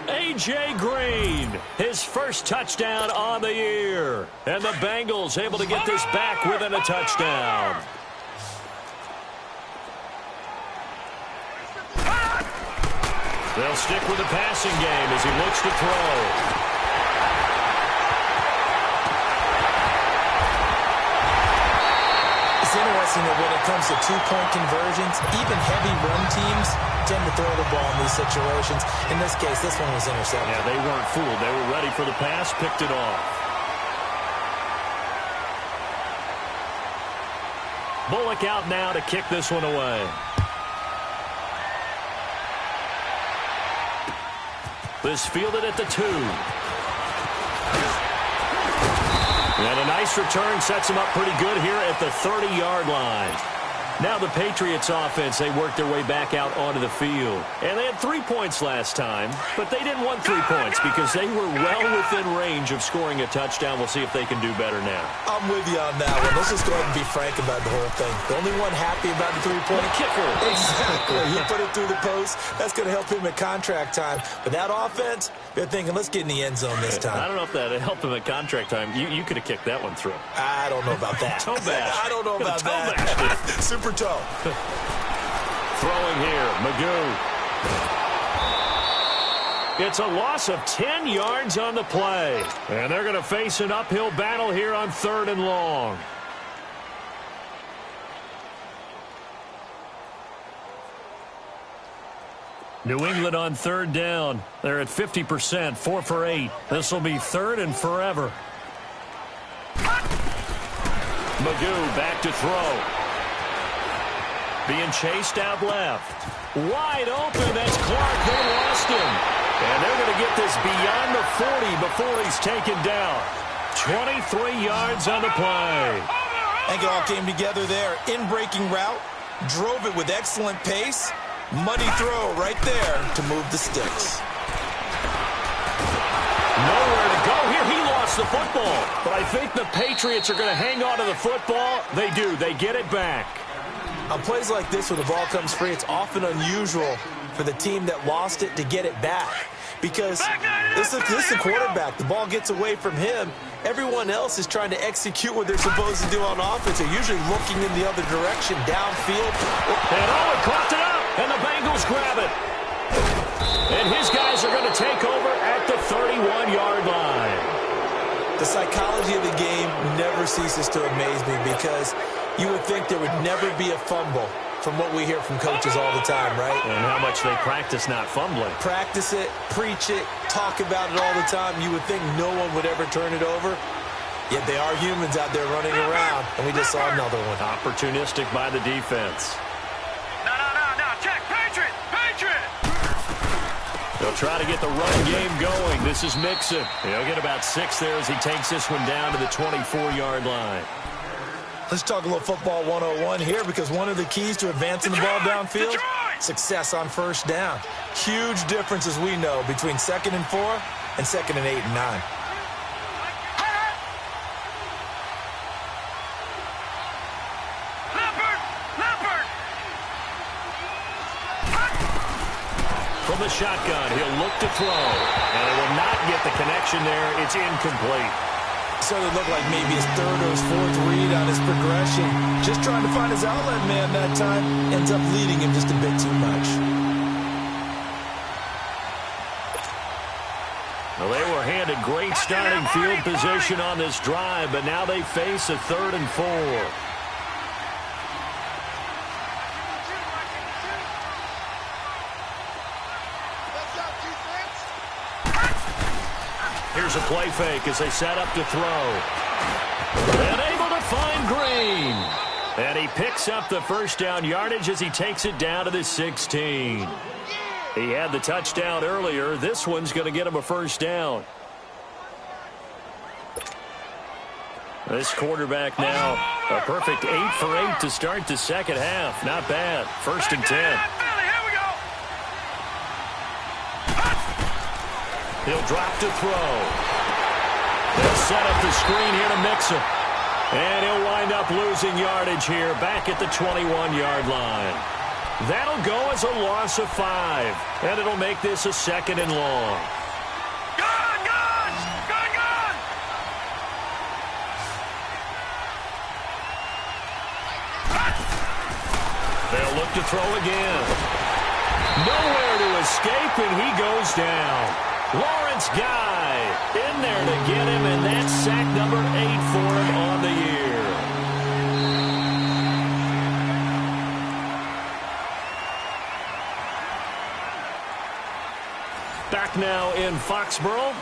A: A.J. Green, his first touchdown on the year. And the Bengals able to get this back within a touchdown. They'll stick with the passing game as he looks to throw.
B: It's interesting that when it comes to two-point conversions, even heavy run teams tend to throw the ball in these situations. In this case, this one was intercepted.
A: Yeah, they weren't fooled. They were ready for the pass, picked it off. Bullock out now to kick this one away. This fielded at the 2. And a nice return sets them up pretty good here at the 30-yard line. Now the Patriots offense, they worked their way back out onto the field. And they had 3 points last time, but they didn't want 3 points because they were well within range of scoring a touchdown. We'll see if they can do better now.
B: I'm with you on that one. Let's just go ahead and be frank about the whole thing. The only one happy about the 3-point
A: kicker.
B: Exactly. He put it through the post. That's going to help him at contract time. But that offense, they're thinking, let's get in the end zone this time.
A: I don't know if that helped him at contract time. You could have kicked that one through.
B: I don't know about that.
A: Toe bash.
B: I don't know about that. Super toe.
A: Throwing here, Magoo. It's a loss of 10 yards on the play. And they're going to face an uphill battle here on 3rd and long. New England on 3rd down. They're at 50%, 4 for 8. This will be 3rd and forever. Magoo back to throw. Being chased out left. Wide open. That's Clark. They lost him. And they're going to get this beyond the 40 before he's taken down. 23 yards on the play.
B: I think it all came together there. In-breaking route. Drove it with excellent pace. Money throw right there to move the sticks.
A: Nowhere to go here. He lost the football. But I think the Patriots are going to hang on to the football. They do. They get it back.
B: On plays like this where the ball comes free, it's often unusual for the team that lost it to get it back. Because this is the quarterback. The ball gets away from him. Everyone else is trying to execute what they're supposed to do on offense. They're usually looking in the other direction, downfield.
A: And Owen coughed it up, and the Bengals grab it. And his guys are going to take over at the 31-yard line.
B: The psychology of the game never ceases to amaze me because you would think there would never be a fumble from what we hear from coaches all the time, right?
A: And how much they practice not fumbling.
B: Practice it, preach it, talk about it all the time. You would think no one would ever turn it over. Yet they are humans out there running around, and we just saw another one.
A: Opportunistic by the defense.
C: No. Check. Patriot.
A: They'll try to get the run game going. This is Mixon. He'll get about 6 there as he takes this one down to the 24-yard line.
B: Let's talk a little football 101 here because one of the keys to advancing the ball downfield, success on first down. Huge difference, as we know, between 2nd and 4 and 2nd and 8 and 9.
C: Leopard.
A: From the shotgun, he'll look to throw. And it will not get the connection there. It's incomplete.
B: So it looked like maybe his 3rd or his 4th read on his progression. Just trying to find his outlet man that time. Ends up leading him just a bit too much.
A: Well, they were handed great starting field position on this drive, but now they face a 3rd and 4. Here's a play fake as they set up to throw. And able to find Green. And he picks up the first down yardage as he takes it down to the 16. He had the touchdown earlier. This one's going to get him a first down. This quarterback now a perfect 8 for 8 to start the second half. Not bad. 1st and 10. He'll drop to throw. They'll set up the screen here to Mixon. And he'll wind up losing yardage here back at the 21-yard line. That'll go as a loss of 5. And it'll make this a 2nd and long.
C: Gone!
A: They'll look to throw again. Nowhere to escape, and he goes down. Lawrence Guy in there to get him, and that's sack number 8 for him on the year. Back now in Foxborough.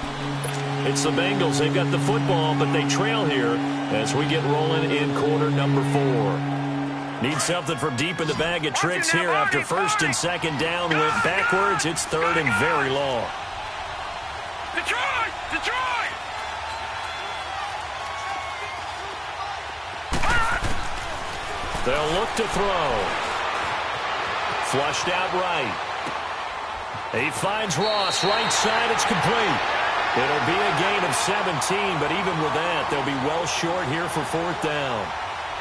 A: It's the Bengals. They've got the football, but they trail here as we get rolling in quarter number 4. Need something from deep in the bag of tricks here after 1st and 2nd down went backwards. It's 3rd and very long.
C: Detroit!
A: They'll look to throw. Flushed out right. He finds Ross, right side, it's complete. It'll be a gain of 17, but even with that, they'll be well short here for 4th down.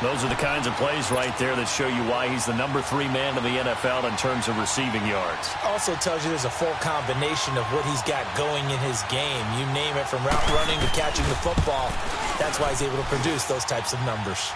A: Those are the kinds of plays right there that show you why he's the number 3 man in the NFL in terms of receiving yards.
B: Also tells you there's a full combination of what he's got going in his game. You name it, from route running to catching the football. That's why he's able to produce those types of numbers.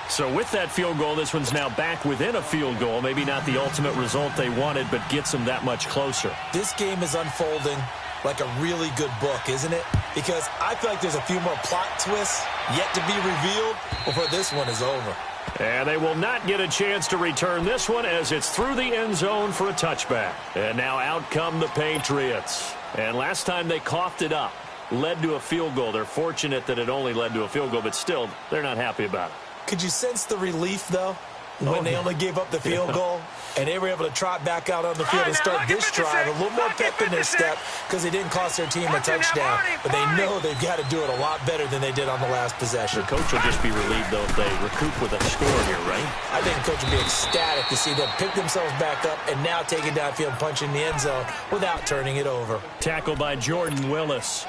A: So with that field goal, this one's now back within a field goal. Maybe not the ultimate result they wanted, but gets them that much closer.
B: This game is unfolding like a really good book, isn't it? Because I feel like there's a few more plot twists yet to be revealed before this one is over.
A: And they will not get a chance to return this one as it's through the end zone for a touchback. And now out come the Patriots. And last time they coughed it up, led to a field goal. They're fortunate that it only led to a field goal, but still, they're not happy about it.
B: Could you sense the relief, though, when they only gave up the field goal and they were able to trot back out on the field and start this drive a little more pep in their step because they didn't cost their team a touchdown. But they know they've got to do it a lot better than they did on the last possession.
A: The coach will just be relieved, though, if they recoup with a score here, right?
B: I think the coach will be ecstatic to see them pick themselves back up and now take it downfield and punch in the end zone without turning it over.
A: Tackled by Jordan Willis.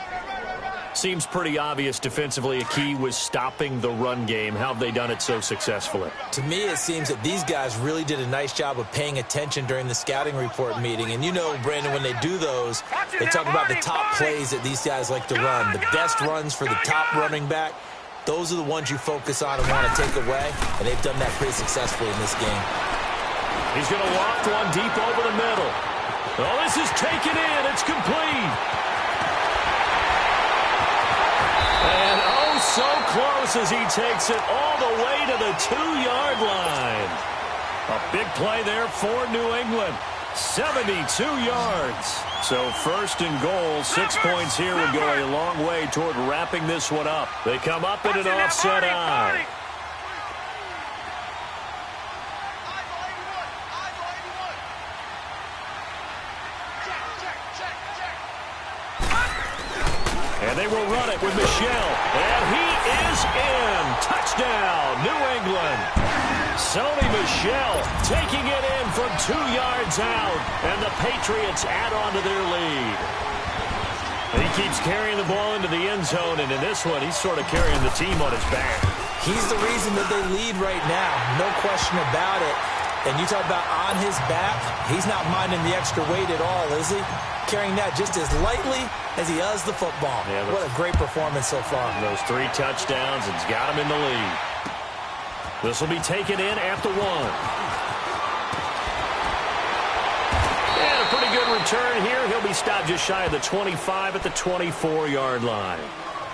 A: Seems pretty obvious defensively a key was stopping the run game. How have they done it so successfully?
B: To me, it seems that these guys really did a nice job of paying attention during the scouting report meeting. And you know, Brandon, when they do those, they talk about the top plays that these guys like to run. The best runs for the top running back, those are the ones you focus on and want to take away. And they've done that pretty successfully in this game.
A: He's going to loft one deep over the middle. Oh, this is taken in. It's complete. And oh, so close as he takes it all the way to the 2-yard line. A big play there for New England. 72 yards. So first and goal, 6 points here would go a long way toward wrapping this one up. They come up in an offset eye. And they will run it with Michel. And he is in. Touchdown, New England. Sony Michel taking it in from 2 yards out. And the Patriots add on to their lead. And he keeps carrying the ball into the end zone. And in this one, he's sort of carrying the team on his back.
B: He's the reason that they lead right now. No question about it. And you talk about on his back, he's not minding the extra weight at all, is he? Carrying that just as lightly as he does the football. Yeah, what a great performance so far.
A: Those 3 touchdowns, it's got him in the lead. This will be taken in at the 1. And a pretty good return here. He'll be stopped just shy of the 25 at the 24-yard line.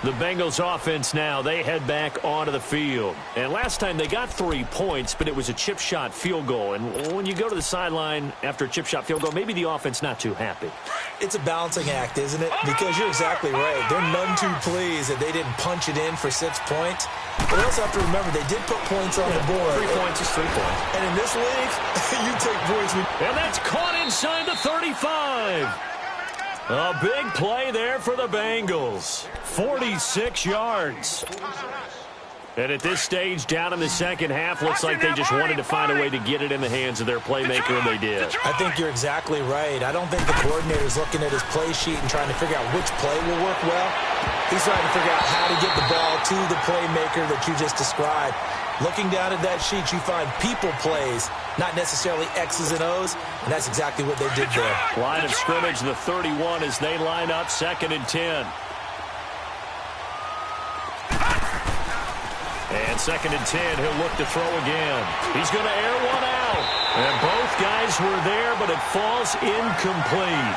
A: The Bengals offense now, they head back onto the field. And last time they got 3 points, but it was a chip shot field goal. And when you go to the sideline after a chip shot field goal, maybe the offense not too happy.
B: It's a balancing act, isn't it? Because you're exactly right. They're none too pleased that they didn't punch it in for 6 points. But also have to remember, they did put points on the board.
A: 3 points is 3 points.
B: And in this league, you take points.
A: And that's caught inside the 35. A big play there for the Bengals. 46 yards. And at this stage, down in the second half, looks like they just wanted to find a way to get it in the hands of their playmaker, and they did.
B: I think you're exactly right. I don't think the coordinator's looking at his play sheet and trying to figure out which play will work well. He's trying to figure out how to get the ball to the playmaker that you just described. Looking down at that sheet, you find people plays, not necessarily X's and O's, and that's exactly what they did there.
A: Line of scrimmage, the 31 as they line up, 2nd and 10. And 2nd and 10, he'll look to throw again. He's going to air one out. And both guys were there, but it falls incomplete.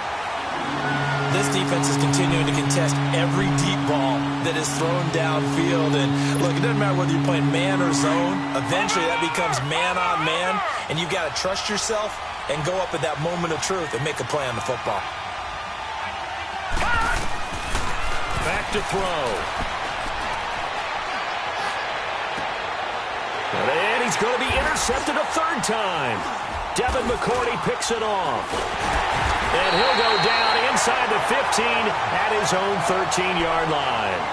B: This defense is continuing to contest every deep ball that is thrown downfield. And look, it doesn't matter whether you're playing man or zone. Eventually, that becomes man on man. And you've got to trust yourself and go up at that moment of truth and make a play on the football.
A: Back to throw. And he's going to be intercepted a 3rd time. Devin McCourty picks it off. And he'll go down inside the 15 at his own 13-yard line.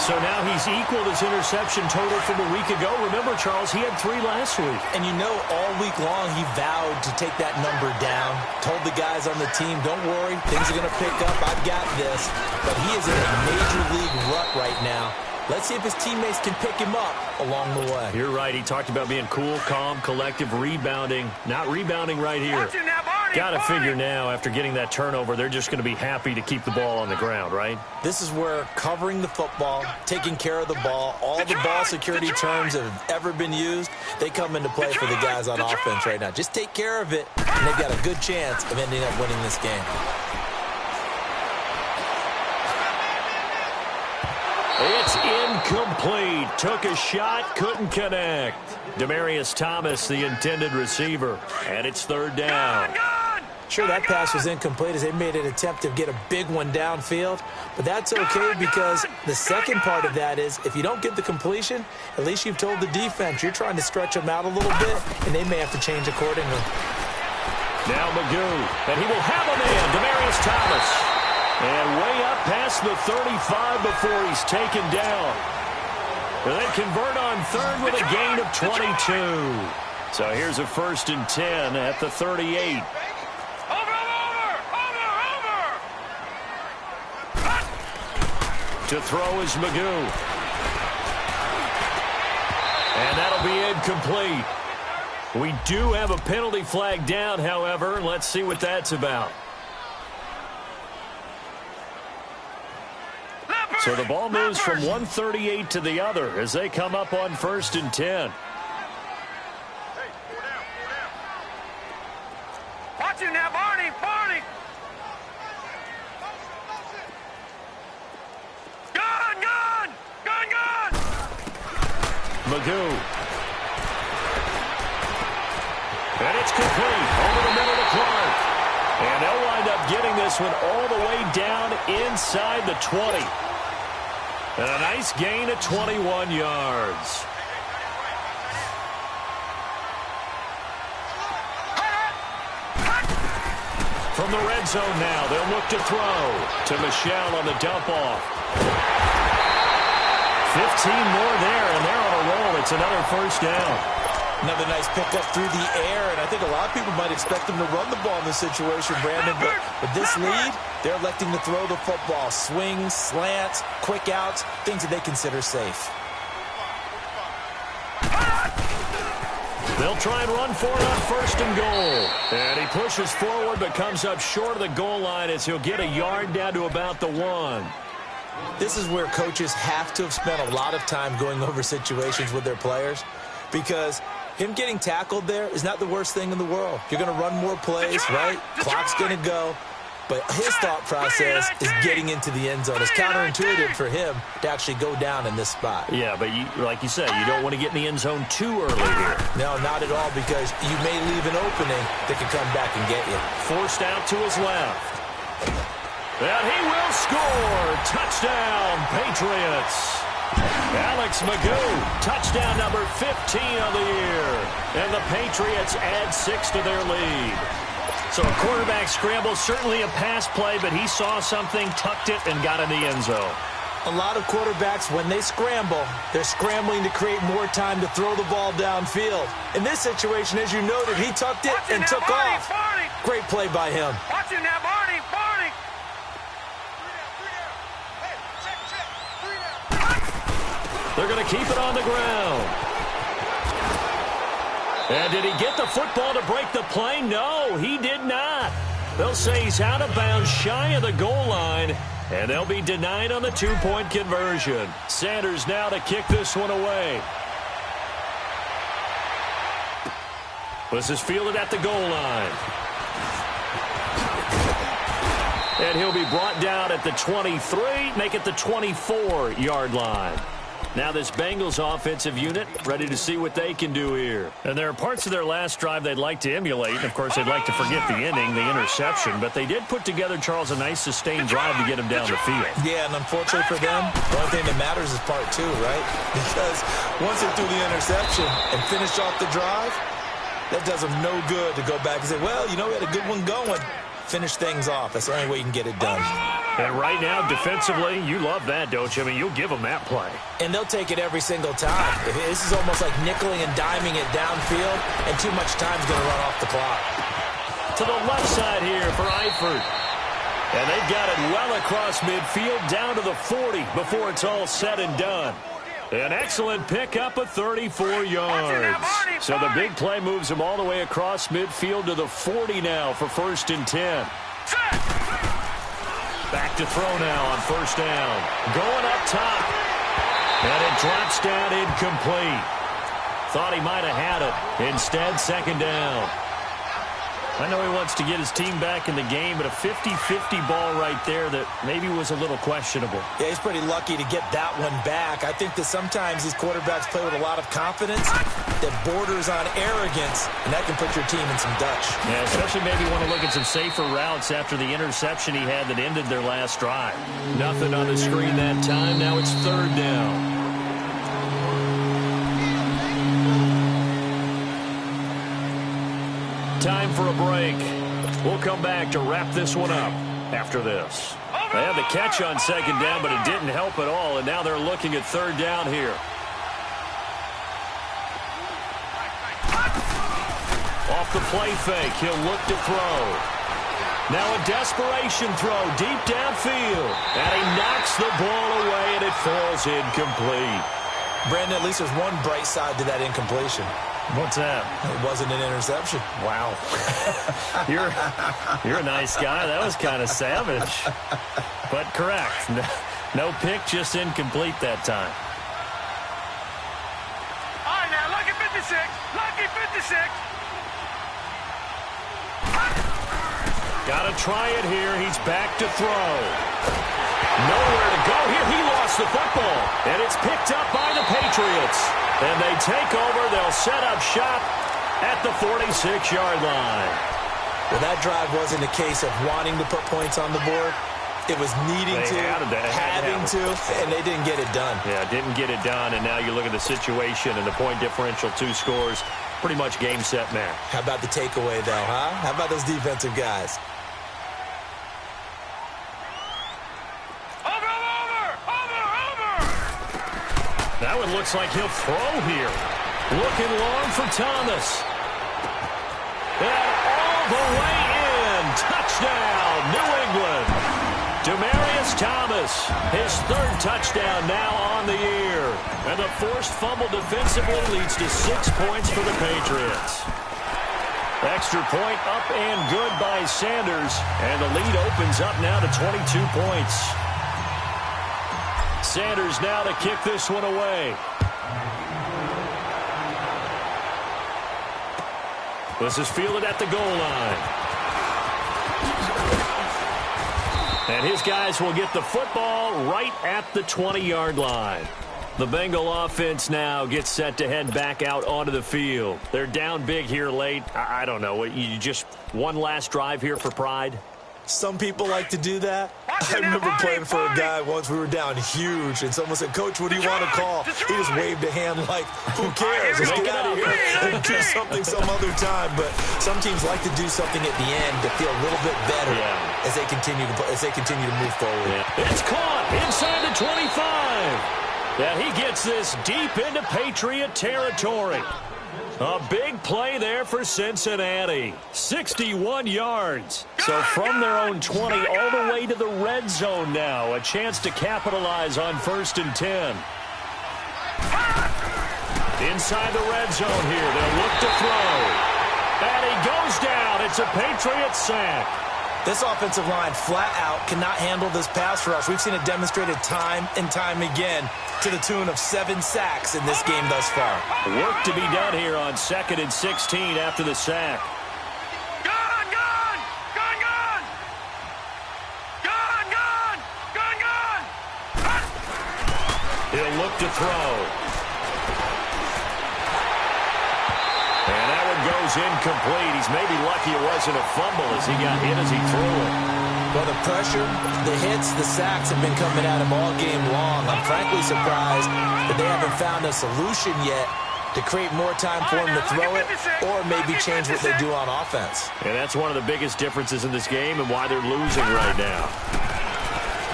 A: So now he's equaled his interception total from a week ago. Remember, Charles, he had 3 last week.
B: And you know, all week long he vowed to take that number down. Told the guys on the team, don't worry, things are going to pick up. I've got this. But he is in a major league rut right now. Let's see if his teammates can pick him up along the way.
A: You're right. He talked about being cool, calm, collective, rebounding. Not rebounding right here. Got to figure now, after getting that turnover, they're just going to be happy to keep the ball on the ground, right?
B: This is where covering the football, taking care of the ball, all the ball security terms that have ever been used, they come into play for the guys on offense right now. Just take care of it, and they've got a good chance of ending up winning this game.
A: It's incomplete. Took a shot, couldn't connect. Demaryius Thomas, the intended receiver, and it's 3rd down.
B: Sure, that pass was incomplete as they made an attempt to get a big one downfield, but that's okay because the second part of that is if you don't get the completion, at least you've told the defense you're trying to stretch them out a little bit, and they may have to change accordingly.
A: Now Magoo, and he will have a man, Demaryius Thomas. And way up past the 35 before he's taken down. And they convert on 3rd with a gain of 22. So here's a 1st and 10 at the 38. To throw is Magoo. And that'll be incomplete. We do have a penalty flag down, however. Let's see what that's about. So the ball moves from 138 to the other as they come up on 1st and 10.
C: Watch it now, Barney, Barney. Gun, gun, gun, gun.
A: Magoo. And it's complete over the middle to Clark. And they'll wind up getting this one all the way down inside the 20. And a nice gain of 21 yards. From the red zone now, they'll look to throw to Michelle on the dump-off. 15 more there, and they're on a roll. It's another first down.
B: Another nice pickup through the air, and I think a lot of people might expect them to run the ball in this situation, Brandon, but with this lead, they're electing to throw the football. Swings, slants, quick outs, things that they consider safe.
A: They'll try and run for it on 1st and goal. And he pushes forward but comes up short of the goal line as he'll get a yard down to about the 1.
B: This is where coaches have to have spent a lot of time going over situations with their players, because him getting tackled there is not the worst thing in the world. You're going to run more plays, right? Clock's going to go. But his thought process is getting into the end zone. It's counterintuitive for him to actually go down in this spot.
A: Yeah, but like you said, you don't want to get in the end zone too early here.
B: No, not at all, because you may leave an opening that could come back and get you.
A: Forced out to his left. And he will score. Touchdown, Patriots. Alex Magoo, touchdown number 15 of the year. And the Patriots add 6 to their lead. So a quarterback scramble, certainly a pass play, but he saw something, tucked it, and got in the end zone.
B: A lot of quarterbacks, when they scramble, they're scrambling to create more time to throw the ball downfield. In this situation, as you noted, he tucked it and took off. Great play by him.
C: Watch it now, Barney, Barney.
A: They're going to keep it on the ground. And did he get the football to break the play? No, he did not. They'll say he's out of bounds, shy of the goal line, and they'll be denied on the 2-point conversion. Sanders now to kick this one away. This is fielded at the goal line. And he'll be brought down at the 23, make it the 24-yard line. Now this Bengals offensive unit ready to see what they can do here. And there are parts of their last drive they'd like to emulate. And of course, they'd like to forget the ending, the interception. But they did put together, Charles, a nice sustained drive to get him down the field.
B: Yeah, and unfortunately for them, the only thing that matters is part 2, right? Because once they threw the interception and finished off the drive, that does them no good to go back and say, well, you know, we had a good one going. Finish things off. That's the only way you can get it done.
A: And right now, defensively, you love that, don't you? I mean, you'll give them that play.
B: And they'll take it every single time. This is almost like nickeling and diming it downfield, and too much time's going to run off the clock.
A: To the left side here for Eifert. And they've got it well across midfield, down to the 40 before it's all said and done. An excellent pickup of 34 yards. So the big play moves him all the way across midfield to the 40 now for 1st and 10. Back to throw now on 1st down. Going up top. And it drops down incomplete. Thought he might have had it. Instead, 2nd down. I know he wants to get his team back in the game, but a 50-50 ball right there that maybe was a little questionable.
B: Yeah, he's pretty lucky to get that one back. I think that sometimes these quarterbacks play with a lot of confidence that borders on arrogance, and that can put your team in some Dutch.
A: Yeah, especially maybe want to look at some safer routes after the interception he had that ended their last drive. Nothing on the screen that time. Now it's 3rd down. Time for a break. We'll come back to wrap this one up after this. They had the catch on 2nd down, but it didn't help at all, and now they're looking at 3rd down here. Off the play fake, he'll look to throw. Now a desperation throw deep downfield. And he knocks the ball away, and it falls incomplete.
B: Brandon, at least there's one bright side to that incompletion.
D: What's that?
B: It wasn't an interception.
D: Wow. You're a nice guy. That was kind of savage. But correct. No pick, just incomplete that time.
C: All right, now, lucky 56. Lucky 56.
A: Got to try it here. He's back to throw. Nowhere to go here. He lost the football. And it's picked up by the Patriots. And they take over. They'll set up shop at the 46-yard line.
B: Well, that drive wasn't a case of wanting to put points on the board. It was needing having to, and they didn't get it done.
A: Yeah, didn't get it done, and now you look at the situation and the point differential, 2 scores, pretty much game, set, match.
B: How about the takeaway, though, huh? How about those defensive guys?
A: That one looks like he'll throw here. Looking long for Thomas. And all the way in. Touchdown, New England. Demaryius Thomas, his 3rd touchdown now on the year. And the forced fumble defensively leads to 6 points for the Patriots. Extra point up and good by Sanders. And the lead opens up now to 22 points. Sanders now to kick this one away. This is fielded at the goal line. And his guys will get the football right at the 20-yard line. The Bengal offense now gets set to head back out onto the field. They're down big here late. I don't know. You just one last drive here for pride?
B: Some people like to do that. I remember playing for a guy once. We were down huge, and someone said, "Coach, what do you want to call?" He just waved a hand like, "Who cares? Let's get out of here and do something some other time." But some teams like to do something at the end to feel a little bit better as they continue to move forward.
A: Yeah. It's caught inside the 25. Yeah, he gets this deep into Patriot territory. A big play there for Cincinnati. 61 yards. So from their own 20 all the way to the red zone now. A chance to capitalize on 1st and 10. Inside the red zone here. They'll look to throw. And he goes down. It's a Patriot sack.
B: This offensive line flat out cannot handle this pass rush. We've seen it demonstrated time and time again to the tune of 7 sacks in this game thus far.
A: Work to be done here on 2nd and 16 after the sack.
C: Gun, gun! Gun, gun! Gun, gun! Gun, gun!
A: He'll look to throw. And that one goes incomplete. He's maybe lucky it wasn't a fumble as he got hit as he threw it.
B: Well, the pressure, the hits, the sacks have been coming at him all game long. I'm frankly surprised that they haven't found a solution yet to create more time for him to throw it or maybe change what they do on offense.
A: And that's one of the biggest differences in this game and why they're losing right now.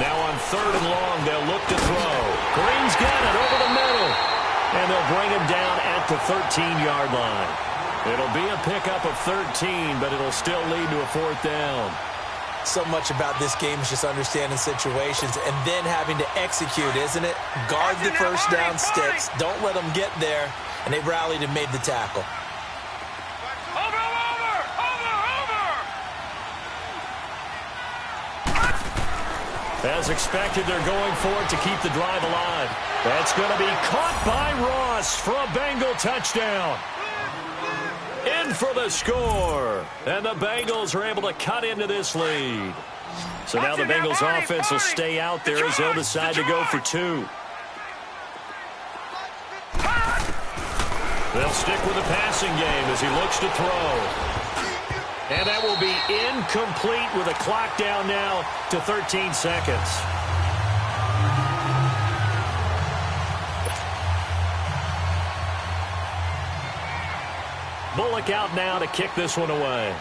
A: Now on 3rd and long, they'll look to throw. Green's got it over the middle. And they'll bring him down at the 13-yard line. It'll be a pickup of 13, but it'll still lead to a 4th down.
B: So much about this game is just understanding situations and then having to execute, isn't it? Guard the first down sticks. Don't let them get there. And they rallied and made the tackle.
A: As expected, they're going for it to keep the drive alive. That's going to be caught by Ross for a Bengal touchdown. In for the score. And the Bengals are able to cut into this lead. So now the Bengals offense will stay out there as they'll decide to go for 2. They'll stick with the passing game as he looks to throw. And that will be incomplete with a clock down now to 13 seconds. Bullock out now to kick this one away.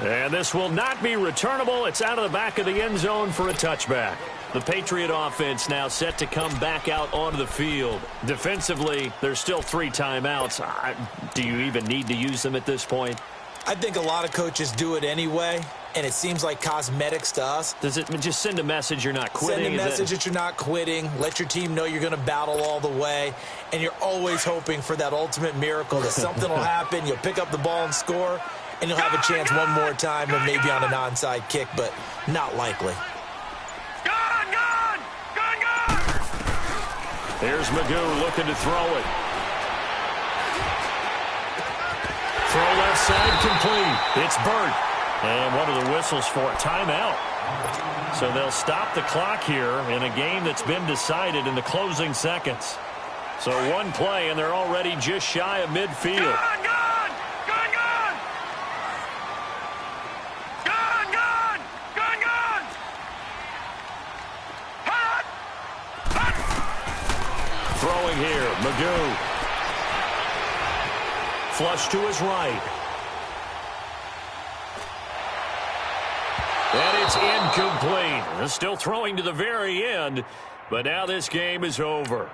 A: And this will not be returnable. It's out of the back of the end zone for a touchback. The Patriot offense now set to come back out onto the field. Defensively, there's still 3 timeouts. Do you even need to use them at this point?
B: I think a lot of coaches do it anyway, and it seems like cosmetics to us.
A: Does it just send a message you're not quitting?
B: Send a message that you're not quitting. Let your team know you're going to battle all the way, and you're always hoping for that ultimate miracle that something will happen. You'll pick up the ball and score, and you'll have a chance one more time and maybe on an onside kick, but not likely.
A: Here's Magoo looking to throw it. Throw left side complete. It's Burt. And what are the whistles for? Timeout. So they'll stop the clock here in a game that's been decided in the closing seconds. So one play, and they're already just shy of midfield. Throwing here, Magoo. Flush to his right. And it's incomplete. Still throwing to the very end, but now this game is over.